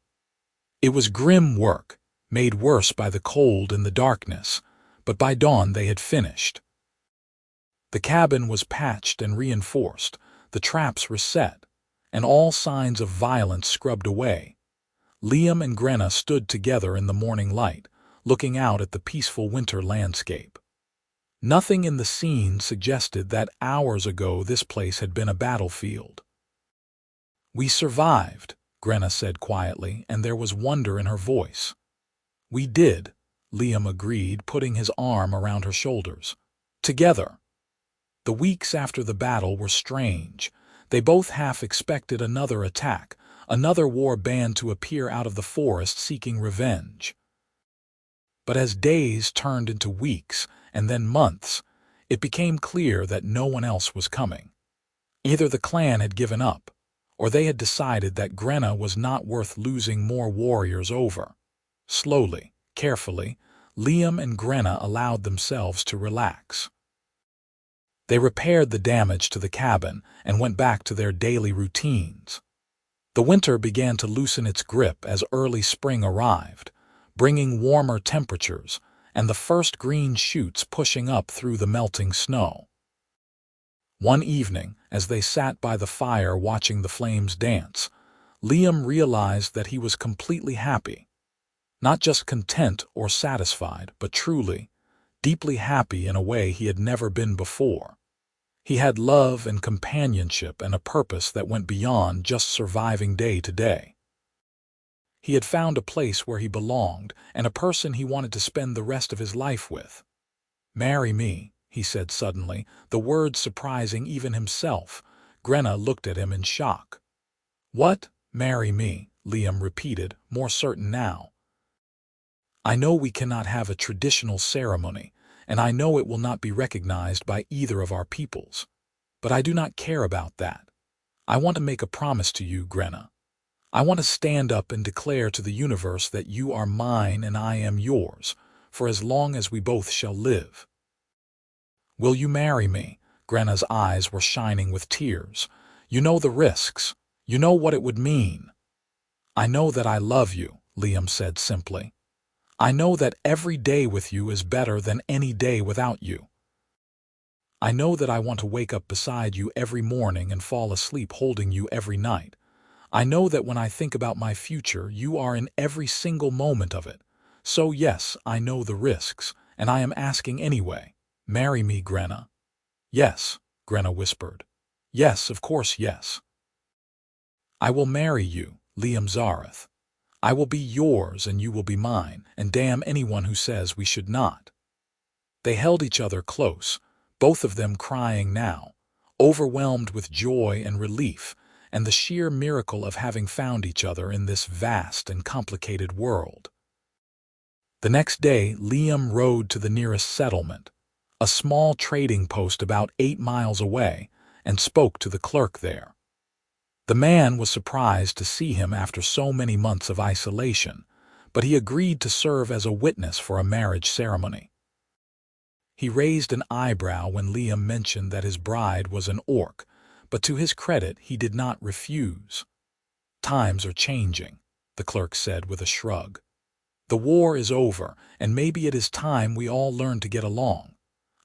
It was grim work, made worse by the cold and the darkness, but by dawn they had finished. The cabin was patched and reinforced, the traps reset, and all signs of violence scrubbed away. Liam and Grenna stood together in the morning light, looking out at the peaceful winter landscape. Nothing in the scene suggested that hours ago this place had been a battlefield. "We survived," Grenna said quietly, and there was wonder in her voice. "We did," Liam agreed, putting his arm around her shoulders. "Together." The weeks after the battle were strange. They both half expected another attack, another war band to appear out of the forest seeking revenge. But as days turned into weeks and then months, it became clear that no one else was coming. Either the clan had given up, or they had decided that Grenna was not worth losing more warriors over. Slowly, carefully, Liam and Grenna allowed themselves to relax. They repaired the damage to the cabin and went back to their daily routines. The winter began to loosen its grip as early spring arrived, bringing warmer temperatures and the first green shoots pushing up through the melting snow. One evening, as they sat by the fire watching the flames dance, Liam realized that he was completely happy. Not just content or satisfied, but truly, deeply happy in a way he had never been before. He had love and companionship and a purpose that went beyond just surviving day to day. He had found a place where he belonged and a person he wanted to spend the rest of his life with. "Marry me," he said suddenly, the words surprising even himself. Grenna looked at him in shock. "What? Marry me?" Liam repeated, more certain now. "I know we cannot have a traditional ceremony, and I know it will not be recognized by either of our peoples. But I do not care about that. I want to make a promise to you, Grenna. I want to stand up and declare to the universe that you are mine and I am yours, for as long as we both shall live." "Will you marry me?" Grenna's eyes were shining with tears. "You know the risks. You know what it would mean." "I know that I love you," Liam said simply. "I know that every day with you is better than any day without you. I know that I want to wake up beside you every morning and fall asleep holding you every night. I know that when I think about my future, you are in every single moment of it. So yes, I know the risks, and I am asking anyway. Marry me, Grenna." "Yes," Grenna whispered. "Yes, of course, yes." "I will marry you, Liam Zareth. I will be yours and you will be mine, and damn anyone who says we should not." They held each other close, both of them crying now, overwhelmed with joy and relief, and the sheer miracle of having found each other in this vast and complicated world. The next day, Liam rode to the nearest settlement, a small trading post about 8 miles away, and spoke to the clerk there. The man was surprised to see him after so many months of isolation, but he agreed to serve as a witness for a marriage ceremony. He raised an eyebrow when Liam mentioned that his bride was an orc, but to his credit he did not refuse. "Times are changing," the clerk said with a shrug. The war is over, and maybe it is time we all learn to get along.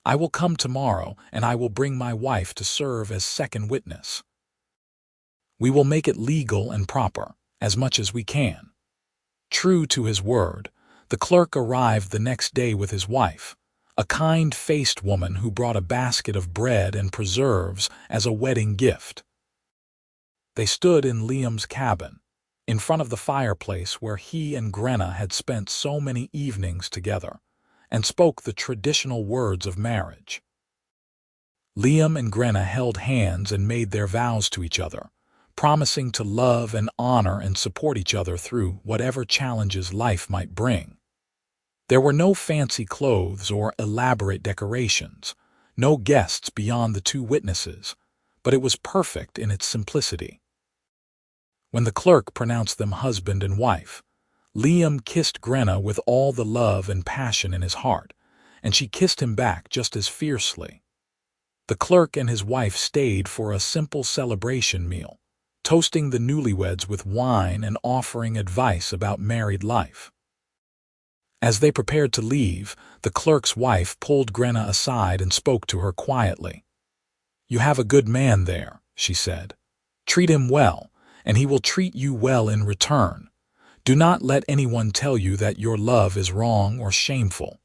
I will come tomorrow, and I will bring my wife to serve as second witness. We will make it legal and proper, as much as we can." True to his word, the clerk arrived the next day with his wife, a kind-faced woman who brought a basket of bread and preserves as a wedding gift. They stood in Liam's cabin, in front of the fireplace where he and Grenna had spent so many evenings together, and spoke the traditional words of marriage. Liam and Grenna held hands and made their vows to each other, promising to love and honor and support each other through whatever challenges life might bring. There were no fancy clothes or elaborate decorations, no guests beyond the two witnesses, but it was perfect in its simplicity. When the clerk pronounced them husband and wife, Liam kissed Grenna with all the love and passion in his heart, and she kissed him back just as fiercely. The clerk and his wife stayed for a simple celebration meal, toasting the newlyweds with wine and offering advice about married life. As they prepared to leave, the clerk's wife pulled Grenna aside and spoke to her quietly. "You have a good man there," she said. "Treat him well, and he will treat you well in return. Do not let anyone tell you that your love is wrong or shameful.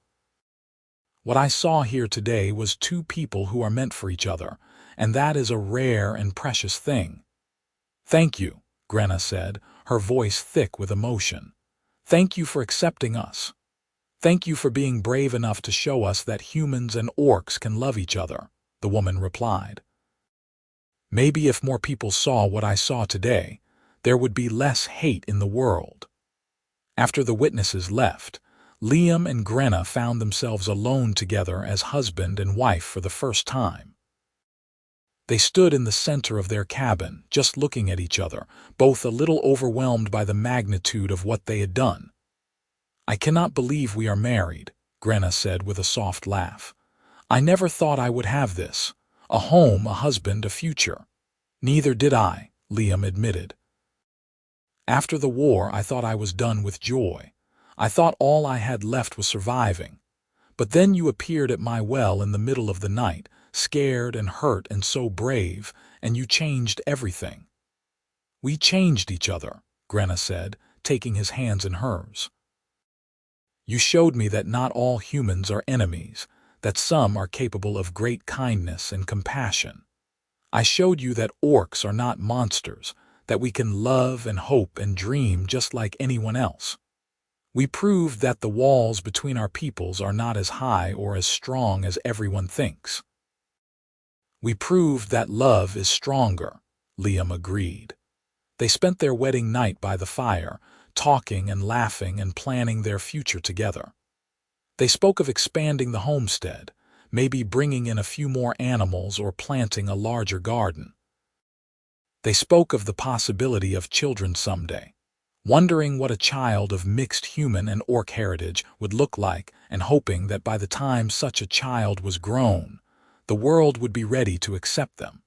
What I saw here today was two people who are meant for each other, and that is a rare and precious thing." "Thank you," Grenna said, her voice thick with emotion. "Thank you for accepting us. Thank you for being brave enough to show us that humans and orcs can love each other," the woman replied. "Maybe if more people saw what I saw today, there would be less hate in the world." After the witnesses left, Liam and Grenna found themselves alone together as husband and wife for the first time. They stood in the center of their cabin, just looking at each other, both a little overwhelmed by the magnitude of what they had done. "I cannot believe we are married," Grenna said with a soft laugh. "I never thought I would have this. A home, a husband, a future." "Neither did I," Liam admitted. "After the war, I thought I was done with joy. I thought all I had left was surviving. But then you appeared at my well in the middle of the night, scared and hurt and so brave, and you changed everything." "We changed each other," Grenna said, taking his hands in hers. "You showed me that not all humans are enemies, that some are capable of great kindness and compassion. I showed you that orcs are not monsters, that we can love and hope and dream just like anyone else. We proved that the walls between our peoples are not as high or as strong as everyone thinks." "We proved that love is stronger," Liam agreed. They spent their wedding night by the fire, talking and laughing and planning their future together. They spoke of expanding the homestead, maybe bringing in a few more animals or planting a larger garden. They spoke of the possibility of children someday, wondering what a child of mixed human and orc heritage would look like and hoping that by the time such a child was grown, the world would be ready to accept them.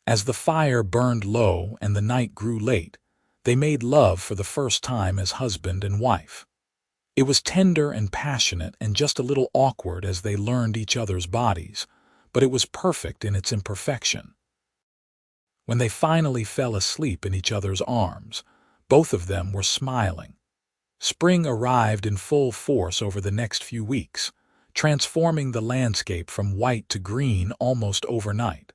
As the fire burned low and the night grew late, they made love for the first time as husband and wife. It was tender and passionate and just a little awkward as they learned each other's bodies, but it was perfect in its imperfection. When they finally fell asleep in each other's arms, both of them were smiling. Spring arrived in full force over the next few weeks, transforming the landscape from white to green almost overnight.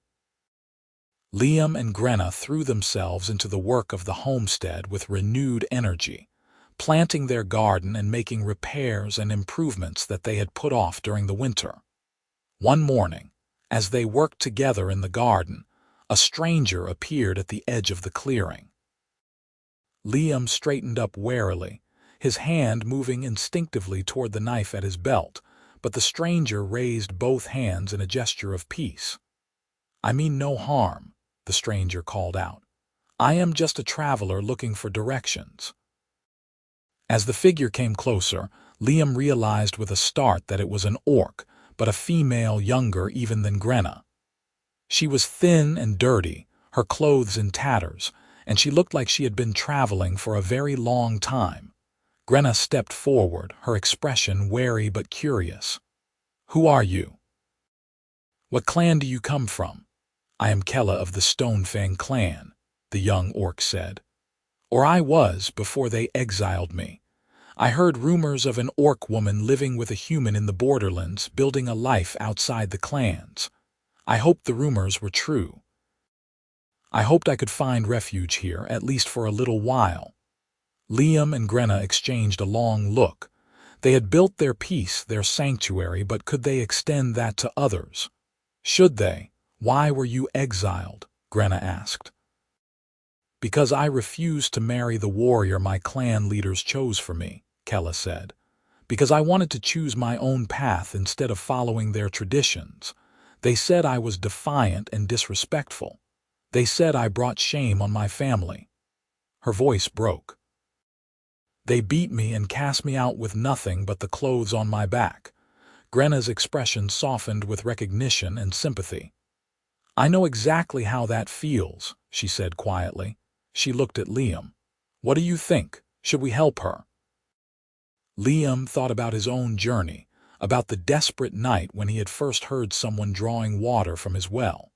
Liam and Grenna threw themselves into the work of the homestead with renewed energy, planting their garden and making repairs and improvements that they had put off during the winter. One morning, as they worked together in the garden, a stranger appeared at the edge of the clearing. Liam straightened up warily, his hand moving instinctively toward the knife at his belt, but the stranger raised both hands in a gesture of peace. "I mean no harm," the stranger called out. "I am just a traveler looking for directions." As the figure came closer, Liam realized with a start that it was an orc, but a female younger even than Grenna. She was thin and dirty, her clothes in tatters, and she looked like she had been traveling for a very long time. Grenna stepped forward, her expression wary but curious. "Who are you? What clan do you come from?" "I am Kella of the Stonefang clan," the young orc said. "Or I was before they exiled me. I heard rumors of an orc woman living with a human in the borderlands, building a life outside the clans. I hoped the rumors were true. I hoped I could find refuge here, at least for a little while." Liam and Grenna exchanged a long look. They had built their peace, their sanctuary, but could they extend that to others? Should they? "Why were you exiled?" Grenna asked. "Because I refused to marry the warrior my clan leaders chose for me," Kella said. "Because I wanted to choose my own path instead of following their traditions. They said I was defiant and disrespectful. They said I brought shame on my family." Her voice broke. "They beat me and cast me out with nothing but the clothes on my back." Grenna's expression softened with recognition and sympathy. "I know exactly how that feels," she said quietly. She looked at Liam. "What do you think? Should we help her?" Liam thought about his own journey, about the desperate night when he had first heard someone drawing water from his well.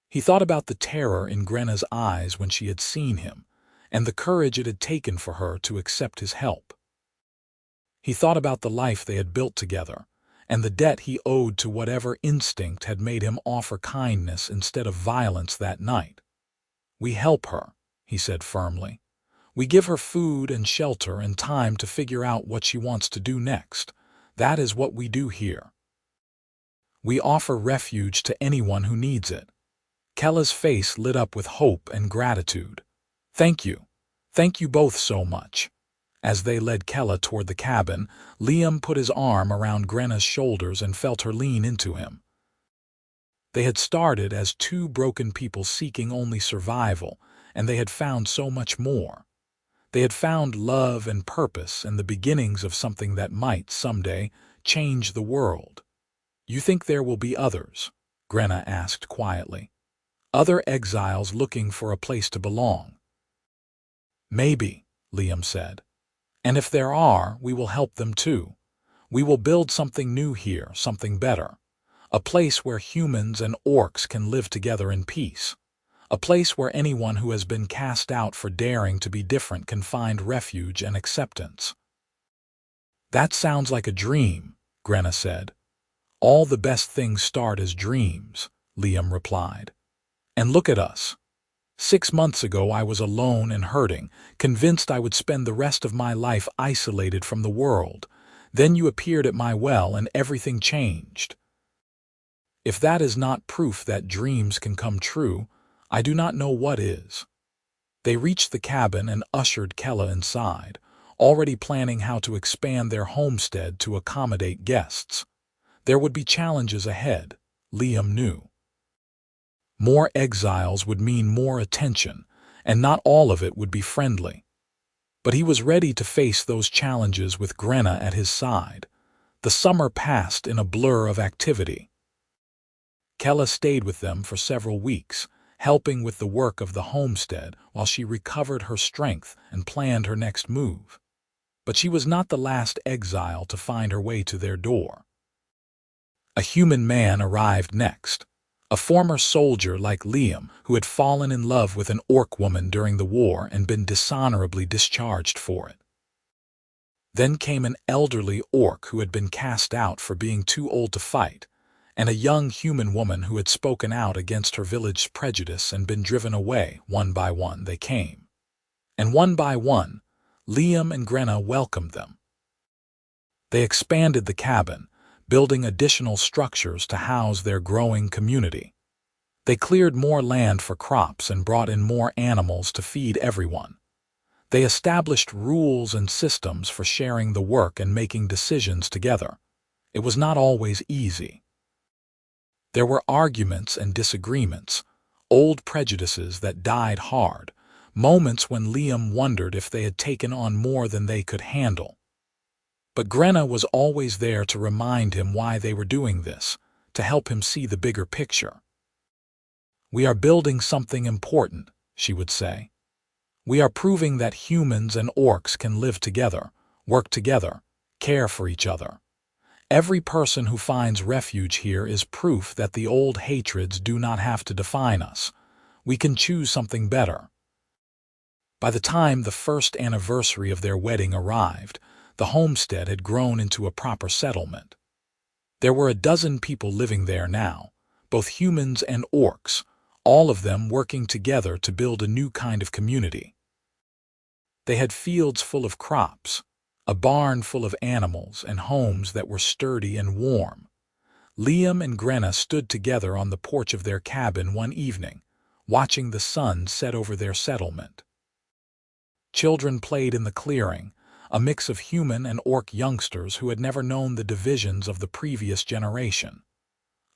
He thought about the terror in Grenna's eyes when she had seen him, and the courage it had taken for her to accept his help. He thought about the life they had built together, and the debt he owed to whatever instinct had made him offer kindness instead of violence that night. "We help her," he said firmly. "We give her food and shelter and time to figure out what she wants to do next. That is what we do here. We offer refuge to anyone who needs it." Kella's face lit up with hope and gratitude. "Thank you. Thank you both so much." As they led Kella toward the cabin, Liam put his arm around Grenna's shoulders and felt her lean into him. They had started as two broken people seeking only survival, and they had found so much more. They had found love and purpose and the beginnings of something that might, someday, change the world. "You think there will be others?" Grenna asked quietly. "Other exiles looking for a place to belong?" "Maybe," Liam said. "And if there are, we will help them too. We will build something new here, something better. A place where humans and orcs can live together in peace. A place where anyone who has been cast out for daring to be different can find refuge and acceptance." "That sounds like a dream," Grenna said. "All the best things start as dreams," Liam replied. "And look at us. 6 months ago I was alone and hurting, convinced I would spend the rest of my life isolated from the world. Then you appeared at my well and everything changed. If that is not proof that dreams can come true, I do not know what is." They reached the cabin and ushered Kella inside, already planning how to expand their homestead to accommodate guests. There would be challenges ahead, Liam knew. More exiles would mean more attention, and not all of it would be friendly. But he was ready to face those challenges with Grenna at his side. The summer passed in a blur of activity. Kella stayed with them for several weeks, helping with the work of the homestead while she recovered her strength and planned her next move. But she was not the last exile to find her way to their door. A human man arrived next. A former soldier like Liam who had fallen in love with an orc woman during the war and been dishonorably discharged for it. Then came an elderly orc who had been cast out for being too old to fight, and a young human woman who had spoken out against her village's prejudice and been driven away. One by one they came. And one by one, Liam and Grenna welcomed them. They expanded the cabin, building additional structures to house their growing community. They cleared more land for crops and brought in more animals to feed everyone. They established rules and systems for sharing the work and making decisions together. It was not always easy. There were arguments and disagreements, old prejudices that died hard, moments when Liam wondered if they had taken on more than they could handle. But Grenna was always there to remind him why they were doing this, to help him see the bigger picture. "We are building something important," she would say. "We are proving that humans and orcs can live together, work together, care for each other. Every person who finds refuge here is proof that the old hatreds do not have to define us. We can choose something better. By the time the first anniversary of their wedding arrived, the homestead had grown into a proper settlement. There were a dozen people living there now, both humans and orcs, all of them working together to build a new kind of community. They had fields full of crops, a barn full of animals, and homes that were sturdy and warm. Liam and Grenna stood together on the porch of their cabin one evening, watching the sun set over their settlement. Children played in the clearing, a mix of human and orc youngsters who had never known the divisions of the previous generation.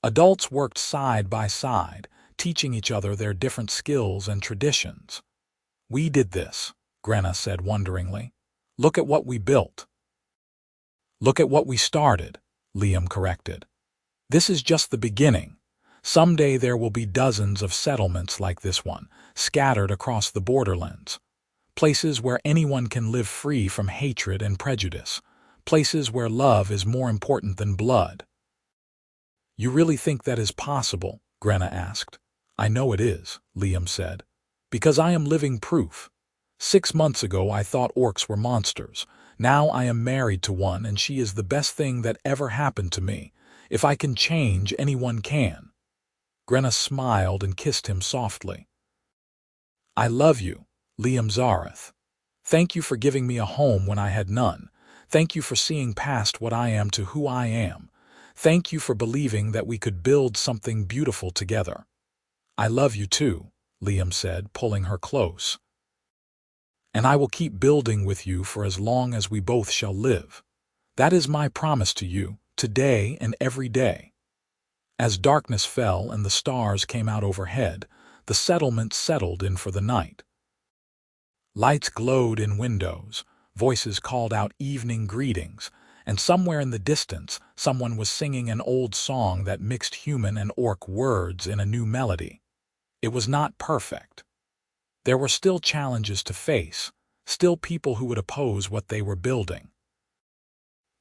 Adults worked side by side, teaching each other their different skills and traditions. "We did this," Grenna said wonderingly. "Look at what we built." "Look at what we started," Liam corrected. "This is just the beginning. Someday there will be dozens of settlements like this one, scattered across the borderlands. Places where anyone can live free from hatred and prejudice. Places where love is more important than blood." "You really think that is possible?" Grenna asked. "I know it is," Liam said, "because I am living proof. 6 months ago I thought orcs were monsters. Now I am married to one, and she is the best thing that ever happened to me. If I can change, anyone can." Grenna smiled and kissed him softly. "I love you, Liam Zareth. Thank you for giving me a home when I had none. Thank you for seeing past what I am to who I am. Thank you for believing that we could build something beautiful together." "I love you too," Liam said, pulling her close. "And I will keep building with you for as long as we both shall live. That is my promise to you, today and every day." As darkness fell and the stars came out overhead, the settlement settled in for the night. Lights glowed in windows, voices called out evening greetings, and somewhere in the distance someone was singing an old song that mixed human and orc words in a new melody. It was not perfect. There were still challenges to face, still people who would oppose what they were building.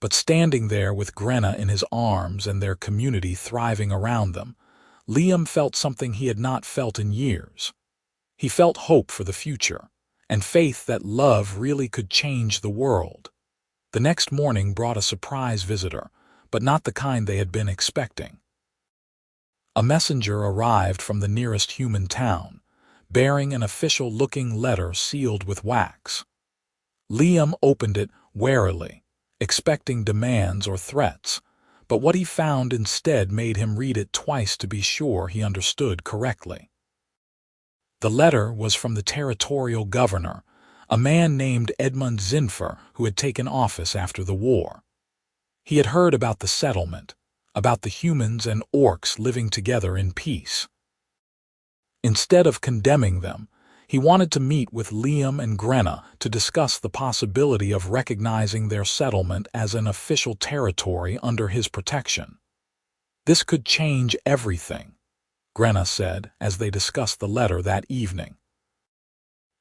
But standing there with Grenna in his arms and their community thriving around them, Liam felt something he had not felt in years. He felt hope for the future, and faith that love really could change the world. The next morning brought a surprise visitor, but not the kind they had been expecting. A messenger arrived from the nearest human town, bearing an official-looking letter sealed with wax. Liam opened it warily, expecting demands or threats, but what he found instead made him read it twice to be sure he understood correctly. The letter was from the territorial governor, a man named Edmund Zinfer who had taken office after the war. He had heard about the settlement, about the humans and orcs living together in peace. Instead of condemning them, he wanted to meet with Liam and Grenna to discuss the possibility of recognizing their settlement as an official territory under his protection. "This could change everything," Grenna said as they discussed the letter that evening.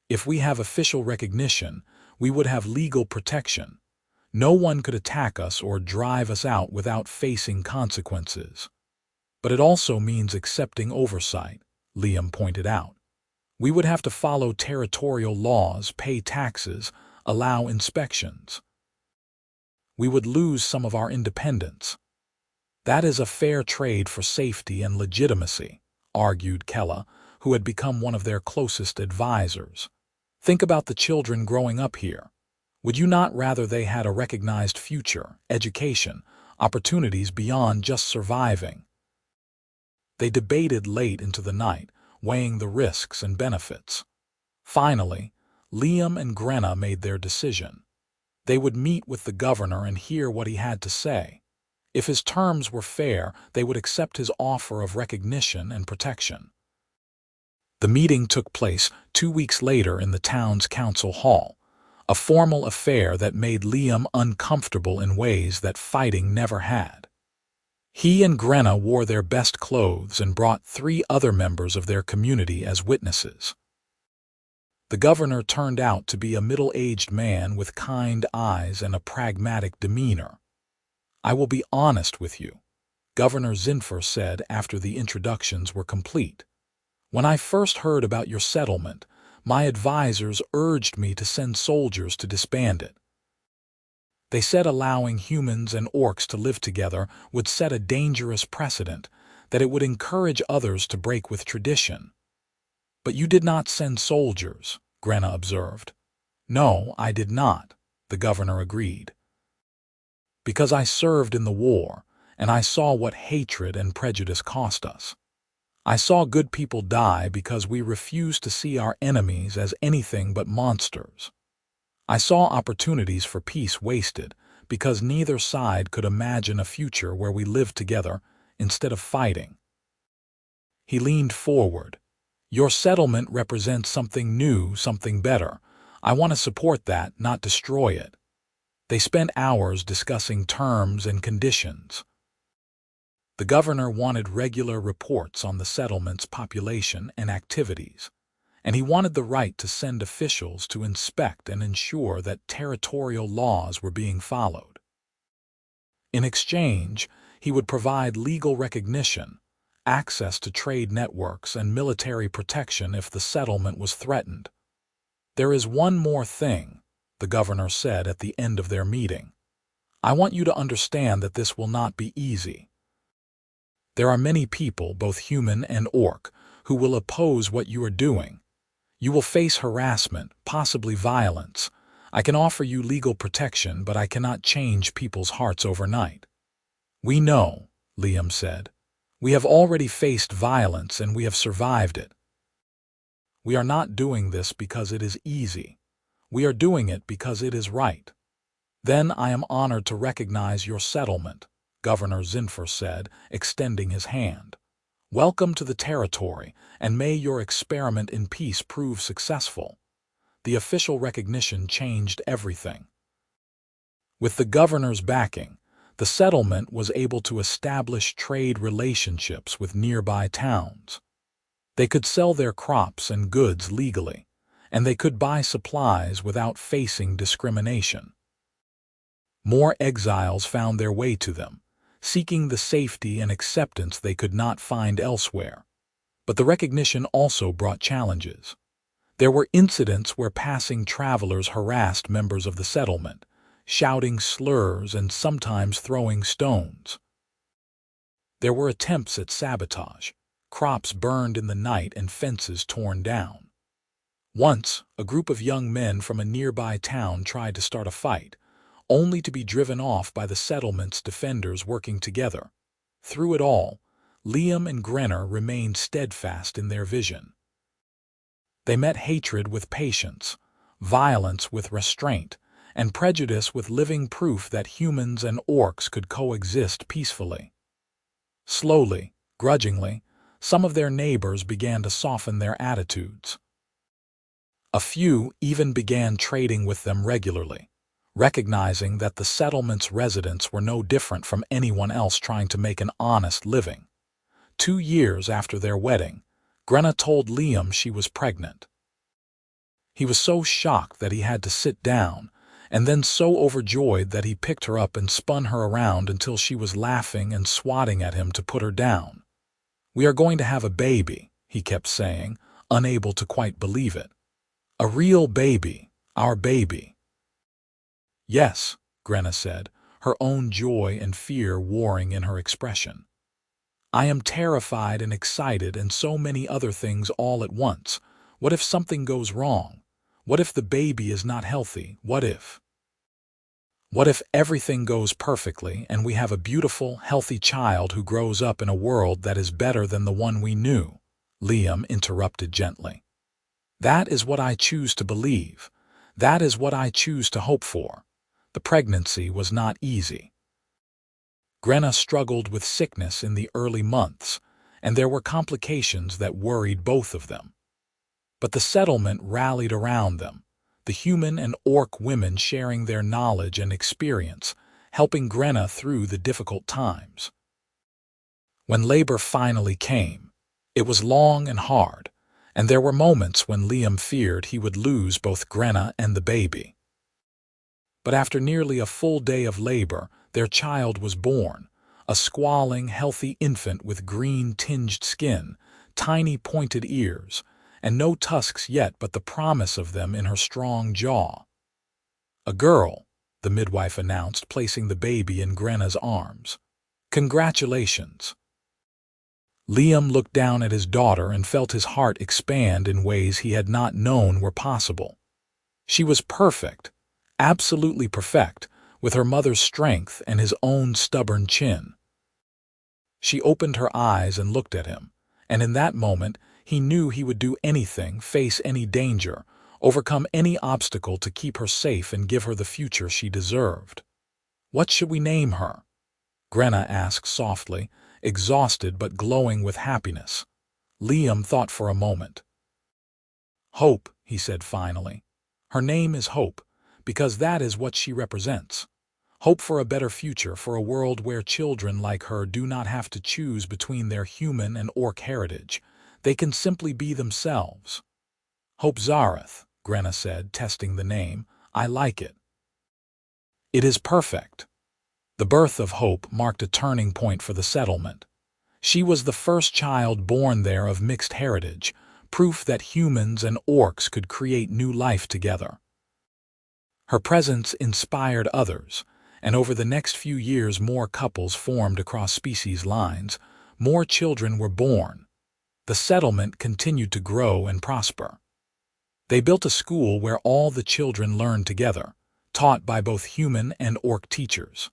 "If we have official recognition, we would have legal protection. No one could attack us or drive us out without facing consequences. But it also means accepting oversight," Liam pointed out. "We would have to follow territorial laws, pay taxes, allow inspections. We would lose some of our independence." "That is a fair trade for safety and legitimacy," argued Kella, who had become one of their closest advisors. "Think about the children growing up here. Would you not rather they had a recognized future, education, opportunities beyond just surviving?" They debated late into the night, weighing the risks and benefits. Finally, Liam and Grenna made their decision. They would meet with the governor and hear what he had to say. If his terms were fair, they would accept his offer of recognition and protection. The meeting took place 2 weeks later in the town's council hall, a formal affair that made Liam uncomfortable in ways that fighting never had. He and Grenna wore their best clothes and brought 3 other members of their community as witnesses. The governor turned out to be a middle-aged man with kind eyes and a pragmatic demeanor. "I will be honest with you," Governor Zinfer said after the introductions were complete. "When I first heard about your settlement, my advisors urged me to send soldiers to disband it. They said allowing humans and orcs to live together would set a dangerous precedent, that it would encourage others to break with tradition." "But you did not send soldiers," Grenna observed. "No, I did not," the governor agreed. "Because I served in the war, and I saw what hatred and prejudice cost us. I saw good people die because we refused to see our enemies as anything but monsters. I saw opportunities for peace wasted because neither side could imagine a future where we lived together instead of fighting." He leaned forward. "Your settlement represents something new, something better. I want to support that, not destroy it." They spent hours discussing terms and conditions. The governor wanted regular reports on the settlement's population and activities, and he wanted the right to send officials to inspect and ensure that territorial laws were being followed. In exchange, he would provide legal recognition, access to trade networks, and military protection if the settlement was threatened. "There is one more thing," the governor said at the end of their meeting. "I want you to understand that this will not be easy. There are many people, both human and orc, who will oppose what you are doing. You will face harassment, possibly violence. I can offer you legal protection, but I cannot change people's hearts overnight." "We know," Liam said. "We have already faced violence and we have survived it. We are not doing this because it is easy. We are doing it because it is right." "Then I am honored to recognize your settlement," Governor Zinfer said, extending his hand. "Welcome to the territory, and may your experiment in peace prove successful." The official recognition changed everything. With the governor's backing, the settlement was able to establish trade relationships with nearby towns. They could sell their crops and goods legally, and they could buy supplies without facing discrimination. More exiles found their way to them, seeking the safety and acceptance they could not find elsewhere. But the recognition also brought challenges. There were incidents where passing travelers harassed members of the settlement, shouting slurs and sometimes throwing stones. There were attempts at sabotage, crops burned in the night and fences torn down. Once, a group of young men from a nearby town tried to start a fight, only to be driven off by the settlement's defenders working together. Through it all, Liam and Grenna remained steadfast in their vision. They met hatred with patience, violence with restraint, and prejudice with living proof that humans and orcs could coexist peacefully. Slowly, grudgingly, some of their neighbors began to soften their attitudes. A few even began trading with them regularly, recognizing that the settlement's residents were no different from anyone else trying to make an honest living. 2 years after their wedding, Grenna told Liam she was pregnant. He was so shocked that he had to sit down, and then so overjoyed that he picked her up and spun her around until she was laughing and swatting at him to put her down. "We are going to have a baby," he kept saying, unable to quite believe it. "A real baby, our baby." "Yes," Grenna said, her own joy and fear warring in her expression. "I am terrified and excited and so many other things all at once. What if something goes wrong? What if the baby is not healthy? What if everything goes perfectly and we have a beautiful, healthy child who grows up in a world that is better than the one we knew?" Liam interrupted gently. "That is what I choose to believe. That is what I choose to hope for." The pregnancy was not easy. Grenna struggled with sickness in the early months, and there were complications that worried both of them. But the settlement rallied around them, the human and orc women sharing their knowledge and experience, helping Grenna through the difficult times. When labor finally came, it was long and hard, and there were moments when Liam feared he would lose both Grenna and the baby. But after nearly a full day of labor, their child was born, a squalling, healthy infant with green-tinged skin, tiny pointed ears, and no tusks yet but the promise of them in her strong jaw. "A girl," the midwife announced, placing the baby in Grenna's arms. "Congratulations." Liam looked down at his daughter and felt his heart expand in ways he had not known were possible. She was perfect, absolutely perfect, with her mother's strength and his own stubborn chin. She opened her eyes and looked at him, and in that moment he knew he would do anything, face any danger, overcome any obstacle to keep her safe and give her the future she deserved. "What should we name her?" Grenna asked softly, exhausted but glowing with happiness. Liam thought for a moment. "Hope," he said finally. "Her name is Hope, because that is what she represents. Hope for a better future, for a world where children like her do not have to choose between their human and orc heritage. They can simply be themselves." "Hope Zareth," Grenna said, testing the name. "I like it." "It is perfect." The birth of Hope marked a turning point for the settlement. She was the first child born there of mixed heritage, proof that humans and orcs could create new life together. Her presence inspired others, and over the next few years more couples formed across species lines, more children were born. The settlement continued to grow and prosper. They built a school where all the children learned together, taught by both human and orc teachers.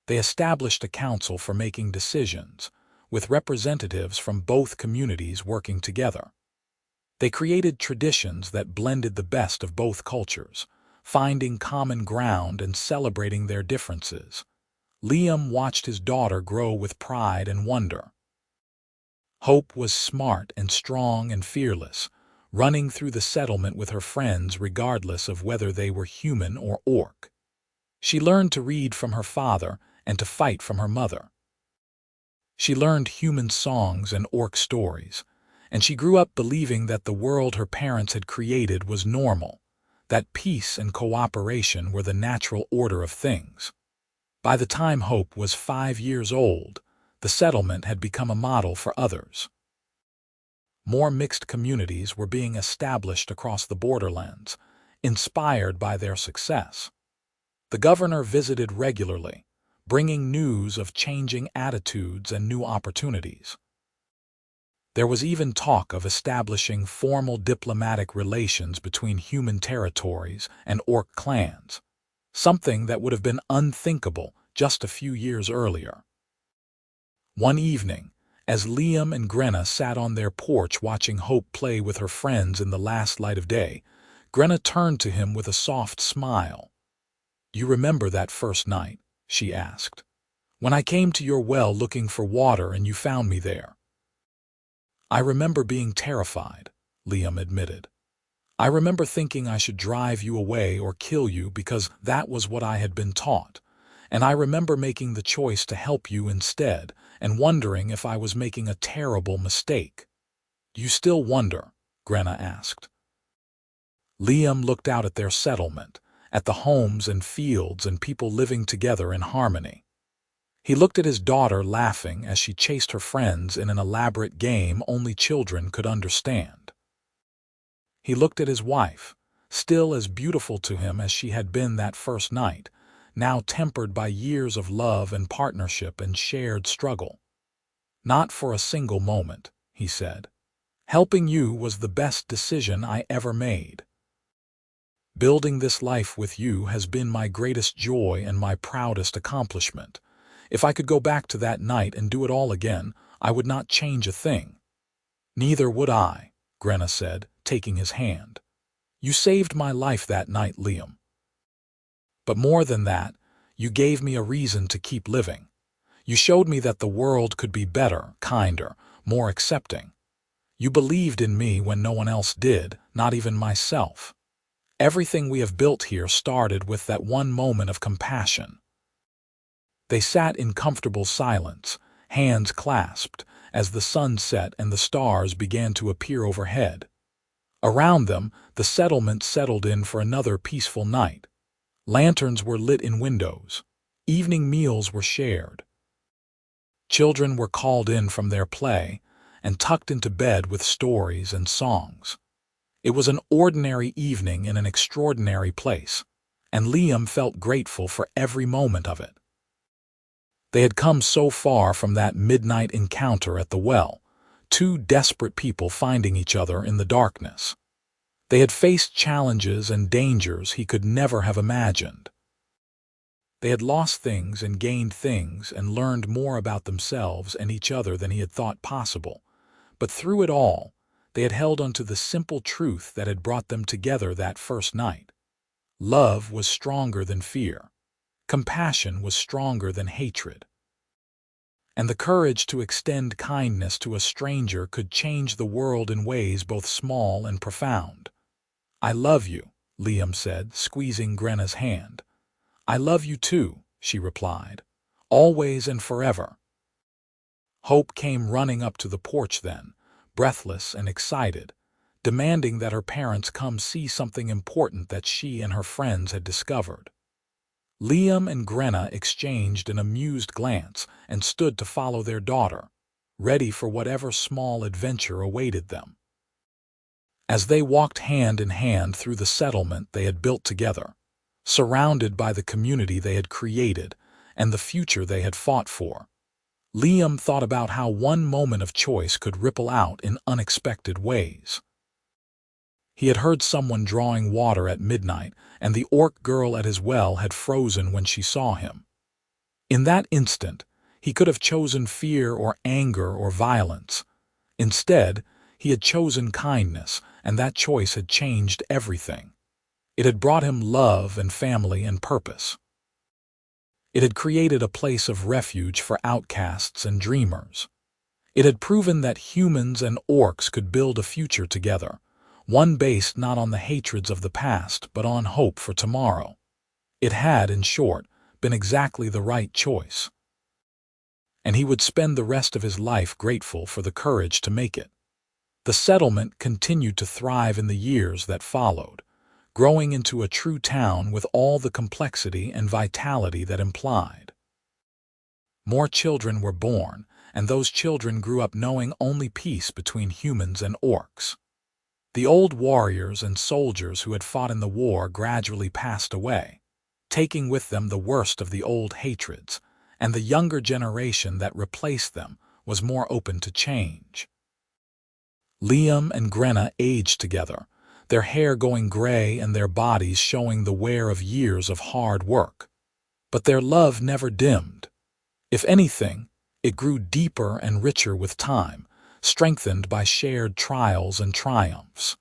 They established a council for making decisions, with representatives from both communities working together. They created traditions that blended the best of both cultures, finding common ground and celebrating their differences. Liam watched his daughter grow with pride and wonder. Hope was smart and strong and fearless, running through the settlement with her friends regardless of whether they were human or orc. She learned to read from her father and to fight from her mother. She learned human songs and orc stories, and she grew up believing that the world her parents had created was normal, that peace and cooperation were the natural order of things. By the time Hope was 5 years old, the settlement had become a model for others. More mixed communities were being established across the borderlands, inspired by their success. The governor visited regularly, bringing news of changing attitudes and new opportunities. There was even talk of establishing formal diplomatic relations between human territories and orc clans, something that would have been unthinkable just a few years earlier. One evening, as Liam and Grenna sat on their porch watching Hope play with her friends in the last light of day, Grenna turned to him with a soft smile. "You remember that first night?" she asked. "When I came to your well looking for water and you found me there." "I remember being terrified," Liam admitted. "I remember thinking I should drive you away or kill you because that was what I had been taught. And I remember making the choice to help you instead and wondering if I was making a terrible mistake." "Do you still wonder?" Grenna asked. Liam looked out at their settlement, at the homes and fields and people living together in harmony. He looked at his daughter laughing as she chased her friends in an elaborate game only children could understand. He looked at his wife, still as beautiful to him as she had been that first night, now tempered by years of love and partnership and shared struggle. "Not for a single moment," he said. "Helping you was the best decision I ever made. Building this life with you has been my greatest joy and my proudest accomplishment. If I could go back to that night and do it all again, I would not change a thing." "Neither would I," Grenna said, taking his hand. "You saved my life that night, Liam. But more than that, you gave me a reason to keep living. You showed me that the world could be better, kinder, more accepting. You believed in me when no one else did, not even myself. Everything we have built here started with that one moment of compassion." They sat in comfortable silence, hands clasped, as the sun set and the stars began to appear overhead. Around them, the settlement settled in for another peaceful night. Lanterns were lit in windows. Evening meals were shared. Children were called in from their play and tucked into bed with stories and songs. It was an ordinary evening in an extraordinary place, and Liam felt grateful for every moment of it. They had come so far from that midnight encounter at the well, two desperate people finding each other in the darkness. They had faced challenges and dangers he could never have imagined. They had lost things and gained things and learned more about themselves and each other than he had thought possible. But through it all, they had held onto the simple truth that had brought them together that first night. Love was stronger than fear. Compassion was stronger than hatred. And the courage to extend kindness to a stranger could change the world in ways both small and profound. "I love you," Liam said, squeezing Grenna's hand. "I love you too," she replied. "Always and forever." Hope came running up to the porch then, breathless and excited, demanding that her parents come see something important that she and her friends had discovered. Liam and Grenna exchanged an amused glance and stood to follow their daughter, ready for whatever small adventure awaited them. As they walked hand in hand through the settlement they had built together, surrounded by the community they had created and the future they had fought for, Liam thought about how one moment of choice could ripple out in unexpected ways. He had heard someone drawing water at midnight, and the orc girl at his well had frozen when she saw him. In that instant, he could have chosen fear or anger or violence. Instead, he had chosen kindness, and that choice had changed everything. It had brought him love and family and purpose. It had created a place of refuge for outcasts and dreamers. It had proven that humans and orcs could build a future together, one based not on the hatreds of the past but on hope for tomorrow. It had, in short, been exactly the right choice. And he would spend the rest of his life grateful for the courage to make it. The settlement continued to thrive in the years that followed, growing into a true town with all the complexity and vitality that implied. More children were born, and those children grew up knowing only peace between humans and orcs. The old warriors and soldiers who had fought in the war gradually passed away, taking with them the worst of the old hatreds, and the younger generation that replaced them was more open to change. Liam and Grenna aged together, their hair going gray and their bodies showing the wear of years of hard work. But their love never dimmed. If anything, it grew deeper and richer with time, strengthened by shared trials and triumphs.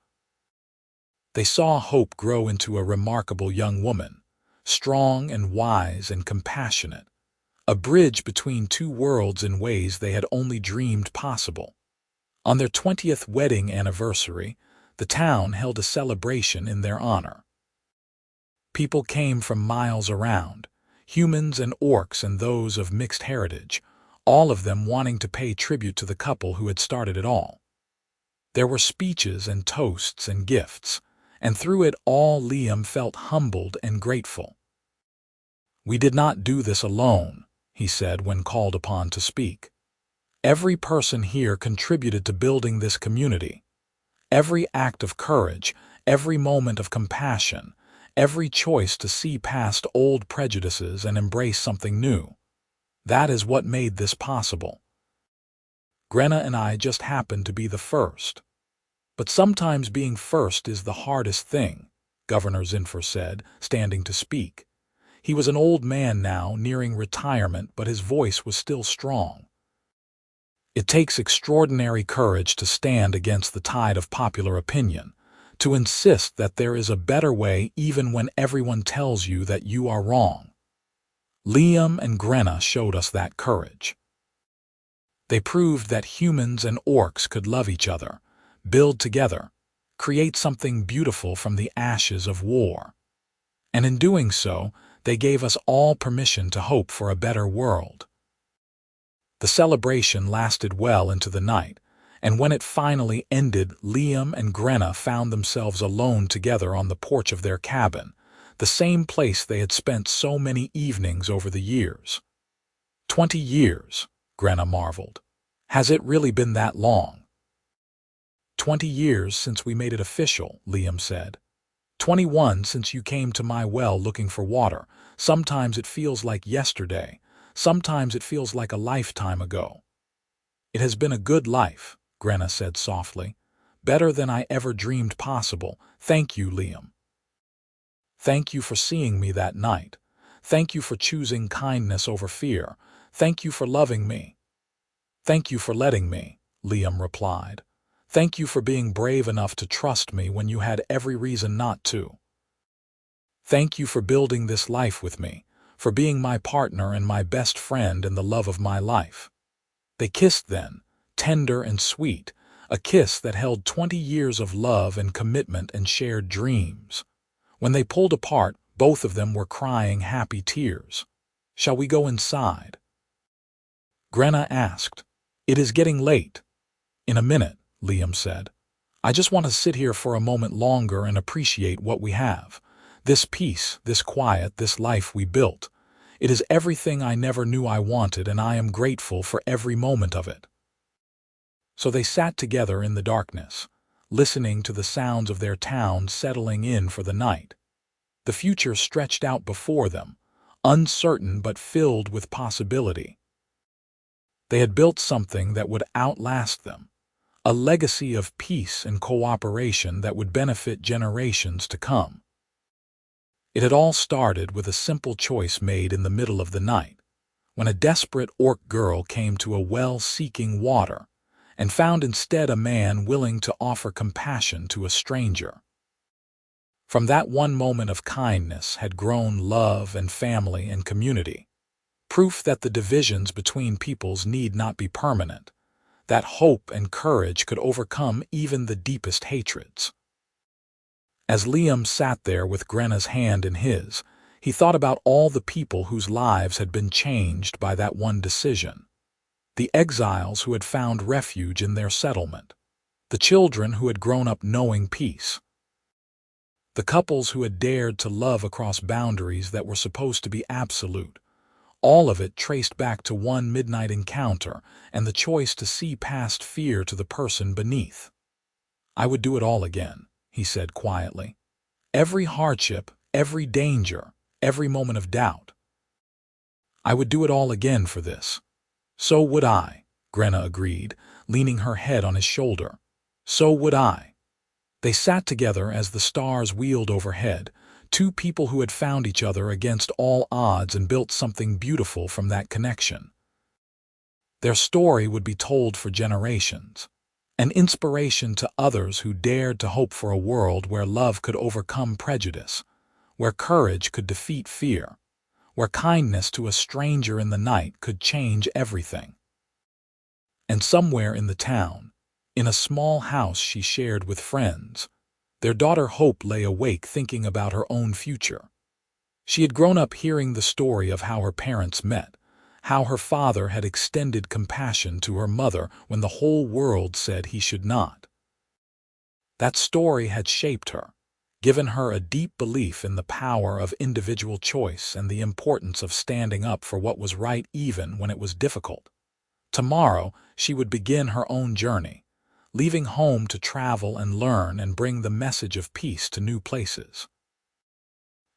They saw Hope grow into a remarkable young woman, strong and wise and compassionate, a bridge between two worlds in ways they had only dreamed possible. On their 20th wedding anniversary, the town held a celebration in their honor. People came from miles around, humans and orcs and those of mixed heritage, all of them wanting to pay tribute to the couple who had started it all. There were speeches and toasts and gifts, and through it all Liam felt humbled and grateful. "We did not do this alone," he said when called upon to speak. "Every person here contributed to building this community. Every act of courage, every moment of compassion, every choice to see past old prejudices and embrace something new. That is what made this possible. Grenna and I just happened to be the first. But sometimes being first is the hardest thing," Governor Zinfer said, standing to speak. He was an old man now, nearing retirement, but his voice was still strong. "It takes extraordinary courage to stand against the tide of popular opinion, to insist that there is a better way even when everyone tells you that you are wrong. Liam and Grenna showed us that courage. They proved that humans and orcs could love each other, build together, create something beautiful from the ashes of war. And in doing so, they gave us all permission to hope for a better world." The celebration lasted well into the night, and when it finally ended, Liam and Grenna found themselves alone together on the porch of their cabin, the same place they had spent so many evenings over the years. 20 years, Grenna marveled. Has it really been that long? 20 years since we made it official, Liam said. 21 since you came to my well looking for water. Sometimes it feels like yesterday. Sometimes it feels like a lifetime ago. It has been a good life, Grenna said softly. Better than I ever dreamed possible. Thank you, Liam. Thank you for seeing me that night. Thank you for choosing kindness over fear. Thank you for loving me. Thank you for letting me, Liam replied. Thank you for being brave enough to trust me when you had every reason not to. Thank you for building this life with me, for being my partner and my best friend and the love of my life. They kissed then, tender and sweet, a kiss that held 20 years of love and commitment and shared dreams. When they pulled apart, both of them were crying happy tears. Shall we go inside? Grenna asked. It is getting late. In a minute, Liam said. I just want to sit here for a moment longer and appreciate what we have. This peace, this quiet, this life we built. It is everything I never knew I wanted, and I am grateful for every moment of it. So they sat together in the darkness, listening to the sounds of their town settling in for the night. The future stretched out before them, uncertain but filled with possibility. They had built something that would outlast them, a legacy of peace and cooperation that would benefit generations to come. It had all started with a simple choice made in the middle of the night, when a desperate orc girl came to a well seeking water and found instead a man willing to offer compassion to a stranger. From that one moment of kindness had grown love and family and community, proof that the divisions between peoples need not be permanent, that hope and courage could overcome even the deepest hatreds. As Liam sat there with Grenna's hand in his, he thought about all the people whose lives had been changed by that one decision. The exiles who had found refuge in their settlement, the children who had grown up knowing peace, the couples who had dared to love across boundaries that were supposed to be absolute. All of it traced back to one midnight encounter and the choice to see past fear to the person beneath. I would do it all again, he said quietly. Every hardship, every danger, every moment of doubt. I would do it all again for this. So would I, Grenna agreed, leaning her head on his shoulder. So would I. They sat together as the stars wheeled overhead, two people who had found each other against all odds and built something beautiful from that connection. Their story would be told for generations, an inspiration to others who dared to hope for a world where love could overcome prejudice, where courage could defeat fear, where kindness to a stranger in the night could change everything. And somewhere in the town, in a small house she shared with friends, their daughter Hope lay awake thinking about her own future. She had grown up hearing the story of how her parents met, how her father had extended compassion to her mother when the whole world said he should not. That story had shaped her, given her a deep belief in the power of individual choice and the importance of standing up for what was right even when it was difficult. Tomorrow, she would begin her own journey, leaving home to travel and learn and bring the message of peace to new places.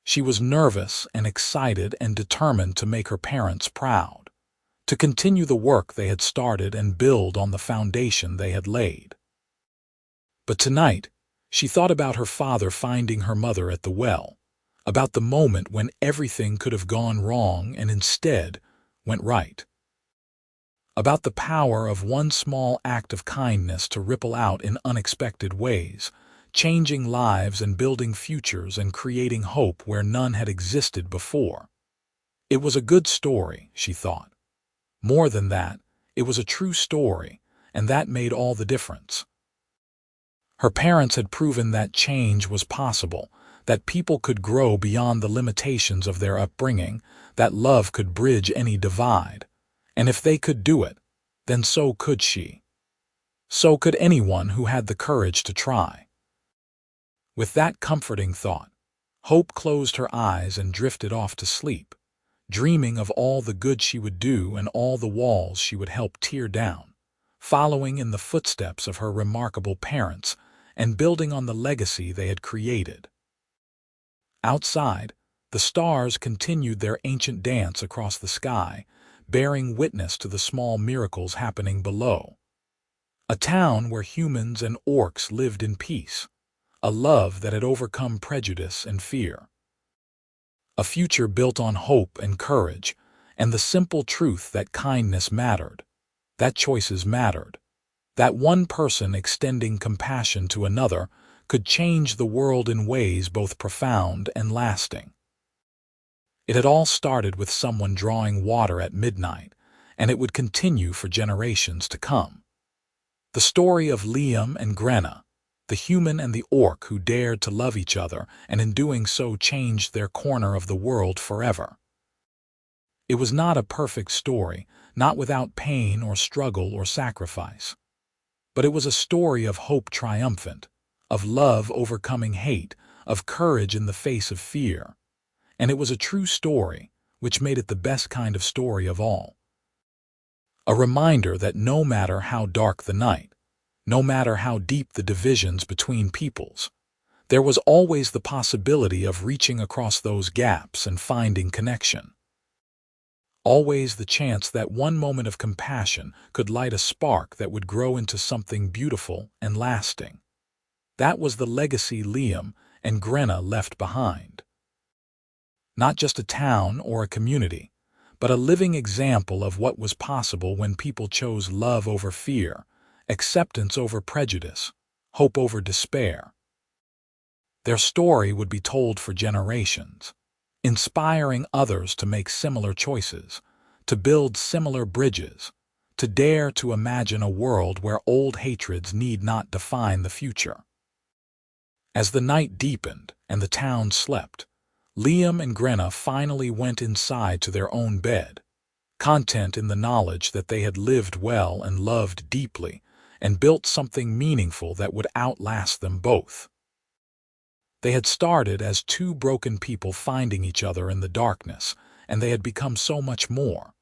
She was nervous and excited and determined to make her parents proud, to continue the work they had started and build on the foundation they had laid. But tonight, she thought about her father finding her mother at the well, about the moment when everything could have gone wrong and instead went right, about the power of one small act of kindness to ripple out in unexpected ways, changing lives and building futures and creating hope where none had existed before. It was a good story, she thought. More than that, it was a true story, and that made all the difference. Her parents had proven that change was possible, that people could grow beyond the limitations of their upbringing, that love could bridge any divide. And if they could do it, then so could she. So could anyone who had the courage to try. With that comforting thought, Hope closed her eyes and drifted off to sleep, dreaming of all the good she would do and all the walls she would help tear down, following in the footsteps of her remarkable parents and building on the legacy they had created. Outside, the stars continued their ancient dance across the sky, bearing witness to the small miracles happening below. A town where humans and orcs lived in peace, a love that had overcome prejudice and fear. A future built on hope and courage, and the simple truth that kindness mattered, that choices mattered, that one person extending compassion to another could change the world in ways both profound and lasting. It had all started with someone drawing water at midnight, and it would continue for generations to come. The story of Liam and Grenna, the human and the orc who dared to love each other and in doing so changed their corner of the world forever. It was not a perfect story, not without pain or struggle or sacrifice. But it was a story of hope triumphant, of love overcoming hate, of courage in the face of fear. And it was a true story, which made it the best kind of story of all. A reminder that no matter how dark the night, no matter how deep the divisions between peoples, there was always the possibility of reaching across those gaps and finding connection. Always the chance that one moment of compassion could light a spark that would grow into something beautiful and lasting. That was the legacy Liam and Grenna left behind. Not just a town or a community, but a living example of what was possible when people chose love over fear, acceptance over prejudice, hope over despair. Their story would be told for generations, inspiring others to make similar choices, to build similar bridges, to dare to imagine a world where old hatreds need not define the future. As the night deepened and the town slept, Liam and Grenna finally went inside to their own bed, content in the knowledge that they had lived well and loved deeply and built something meaningful that would outlast them both. They had started as two broken people finding each other in the darkness, and they had become so much more.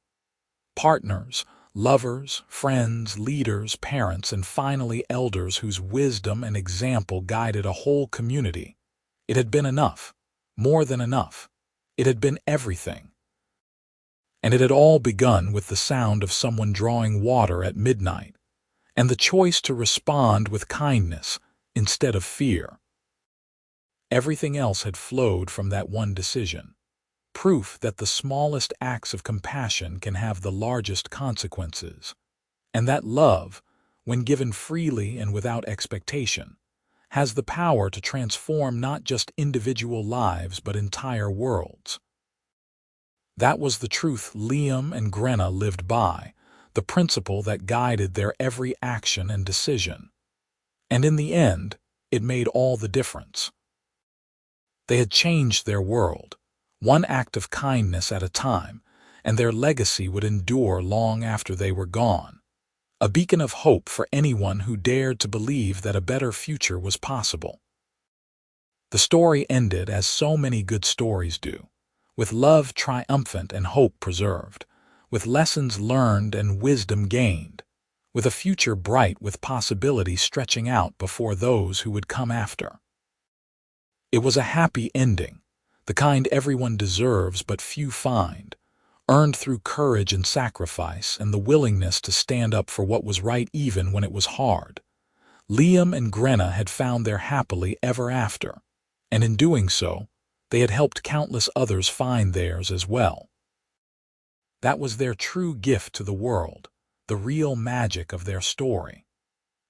Partners, lovers, friends, leaders, parents, and finally elders whose wisdom and example guided a whole community. It had been enough, more than enough. It had been everything. And it had all begun with the sound of someone drawing water at midnight, and the choice to respond with kindness instead of fear. Everything else had flowed from that one decision, proof that the smallest acts of compassion can have the largest consequences, and that love, when given freely and without expectation, has the power to transform not just individual lives but entire worlds. That was the truth Liam and Grenna lived by, the principle that guided their every action and decision. And in the end, it made all the difference. They had changed their world, one act of kindness at a time, and their legacy would endure long after they were gone, a beacon of hope for anyone who dared to believe that a better future was possible. The story ended as so many good stories do, with love triumphant and hope preserved, with lessons learned and wisdom gained, with a future bright with possibility stretching out before those who would come after. It was a happy ending, the kind everyone deserves but few find, earned through courage and sacrifice and the willingness to stand up for what was right even when it was hard. Liam and Grenna had found their happily ever after, and in doing so, they had helped countless others find theirs as well. That was their true gift to the world, the real magic of their story.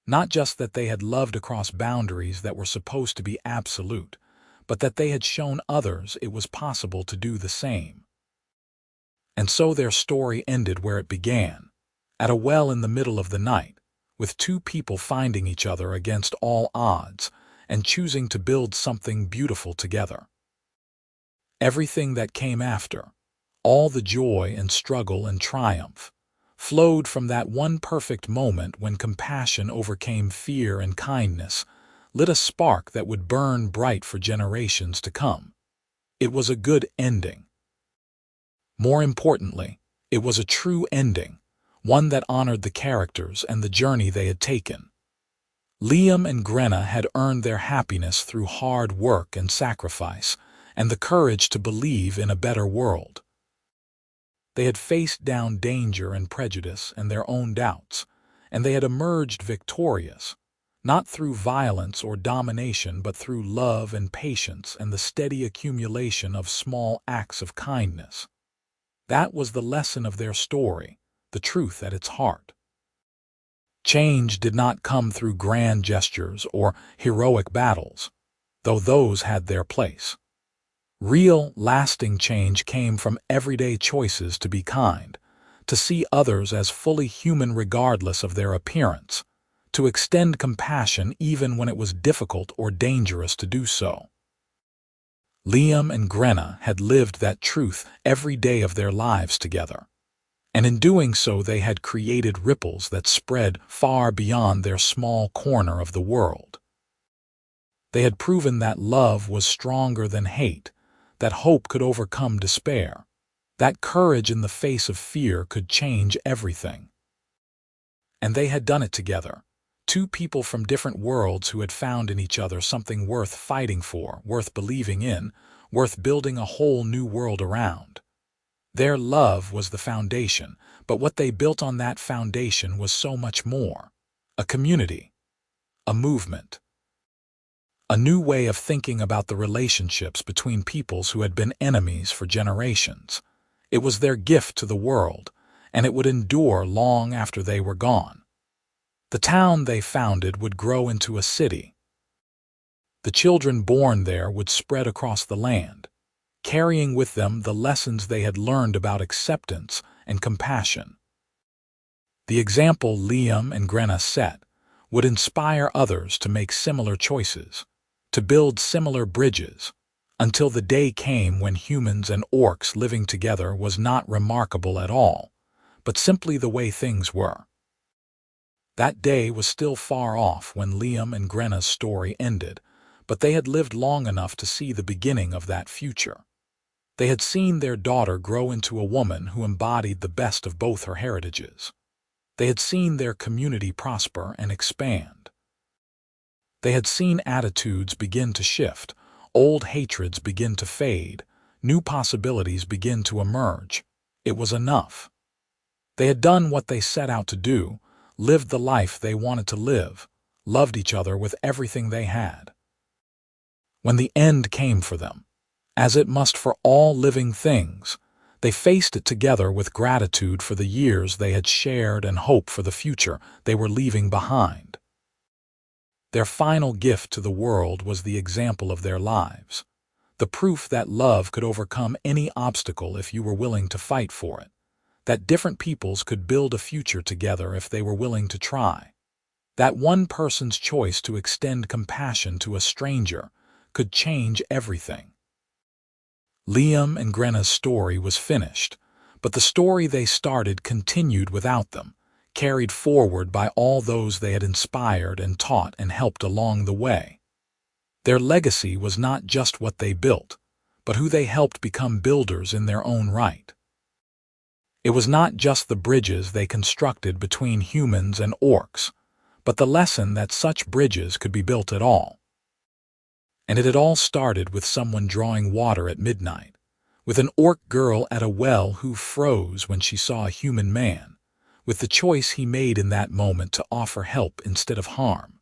Not just that they had loved across boundaries that were supposed to be absolute, but that they had shown others it was possible to do the same. And so their story ended where it began, at a well in the middle of the night, with two people finding each other against all odds and choosing to build something beautiful together. Everything that came after, all the joy and struggle and triumph, flowed from that one perfect moment when compassion overcame fear and kindness, lit a spark that would burn bright for generations to come. It was a good ending. More importantly, it was a true ending, one that honored the characters and the journey they had taken. Liam and Grenna had earned their happiness through hard work and sacrifice, and the courage to believe in a better world. They had faced down danger and prejudice and their own doubts, and they had emerged victorious, not through violence or domination but through love and patience and the steady accumulation of small acts of kindness. That was the lesson of their story, the truth at its heart. Change did not come through grand gestures or heroic battles, though those had their place. Real, lasting change came from everyday choices to be kind, to see others as fully human regardless of their appearance, to extend compassion even when it was difficult or dangerous to do so. Liam and Grenna had lived that truth every day of their lives together, and in doing so they had created ripples that spread far beyond their small corner of the world. They had proven that love was stronger than hate, that hope could overcome despair, that courage in the face of fear could change everything. And they had done it together, two people from different worlds who had found in each other something worth fighting for, worth believing in, worth building a whole new world around. Their love was the foundation, but what they built on that foundation was so much more. A community, a movement, a new way of thinking about the relationships between peoples who had been enemies for generations. It was their gift to the world, and it would endure long after they were gone. The town they founded would grow into a city. The children born there would spread across the land, carrying with them the lessons they had learned about acceptance and compassion. The example Liam and Grenna set would inspire others to make similar choices, to build similar bridges, until the day came when humans and orcs living together was not remarkable at all, but simply the way things were. That day was still far off when Liam and Grenna's story ended, but they had lived long enough to see the beginning of that future. They had seen their daughter grow into a woman who embodied the best of both her heritages. They had seen their community prosper and expand. They had seen attitudes begin to shift, old hatreds begin to fade, new possibilities begin to emerge. It was enough. They had done what they set out to do, lived the life they wanted to live, loved each other with everything they had. When the end came for them, as it must for all living things, they faced it together with gratitude for the years they had shared and hope for the future they were leaving behind. Their final gift to the world was the example of their lives, the proof that love could overcome any obstacle if you were willing to fight for it, that different peoples could build a future together if they were willing to try, that one person's choice to extend compassion to a stranger could change everything. Liam and Grenna's story was finished, but the story they started continued without them, carried forward by all those they had inspired and taught and helped along the way. Their legacy was not just what they built, but who they helped become builders in their own right. It was not just the bridges they constructed between humans and orcs, but the lesson that such bridges could be built at all. And it had all started with someone drawing water at midnight, with an orc girl at a well who froze when she saw a human man, with the choice he made in that moment to offer help instead of harm.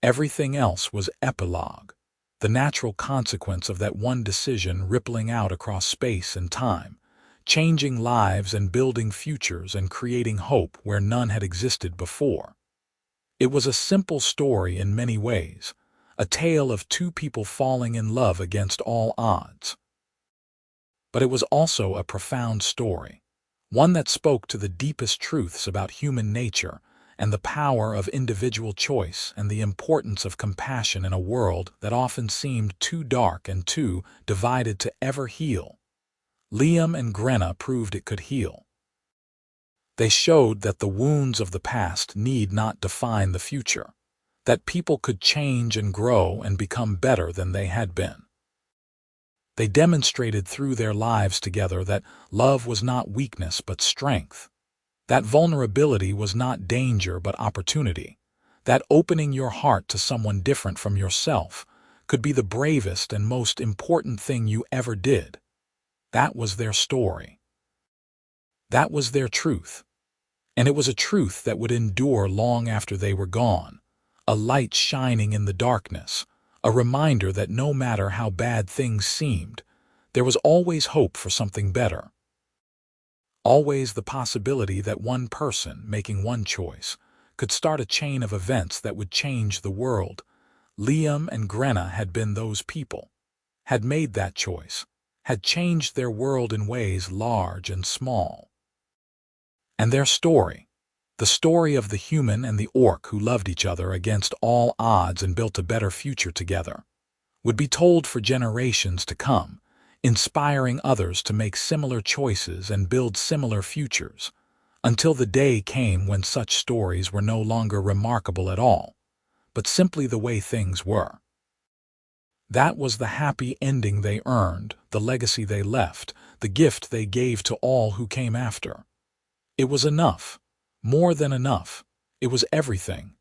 Everything else was epilogue, the natural consequence of that one decision rippling out across space and time, changing lives and building futures and creating hope where none had existed before. It was a simple story in many ways, a tale of two people falling in love against all odds. But it was also a profound story, one that spoke to the deepest truths about human nature and the power of individual choice and the importance of compassion in a world that often seemed too dark and too divided to ever heal. Liam and Grenna proved it could heal. They showed that the wounds of the past need not define the future, that people could change and grow and become better than they had been. They demonstrated through their lives together that love was not weakness but strength, that vulnerability was not danger but opportunity, that opening your heart to someone different from yourself could be the bravest and most important thing you ever did. That was their story. That was their truth. And it was a truth that would endure long after they were gone, a light shining in the darkness, a reminder that no matter how bad things seemed, there was always hope for something better. Always the possibility that one person, making one choice, could start a chain of events that would change the world. Liam and Grenna had been those people, had made that choice, had changed their world in ways large and small. And their story, the story of the human and the orc who loved each other against all odds and built a better future together, would be told for generations to come, inspiring others to make similar choices and build similar futures, until the day came when such stories were no longer remarkable at all, but simply the way things were. That was the happy ending they earned, the legacy they left, the gift they gave to all who came after. It was enough, more than enough. It was everything,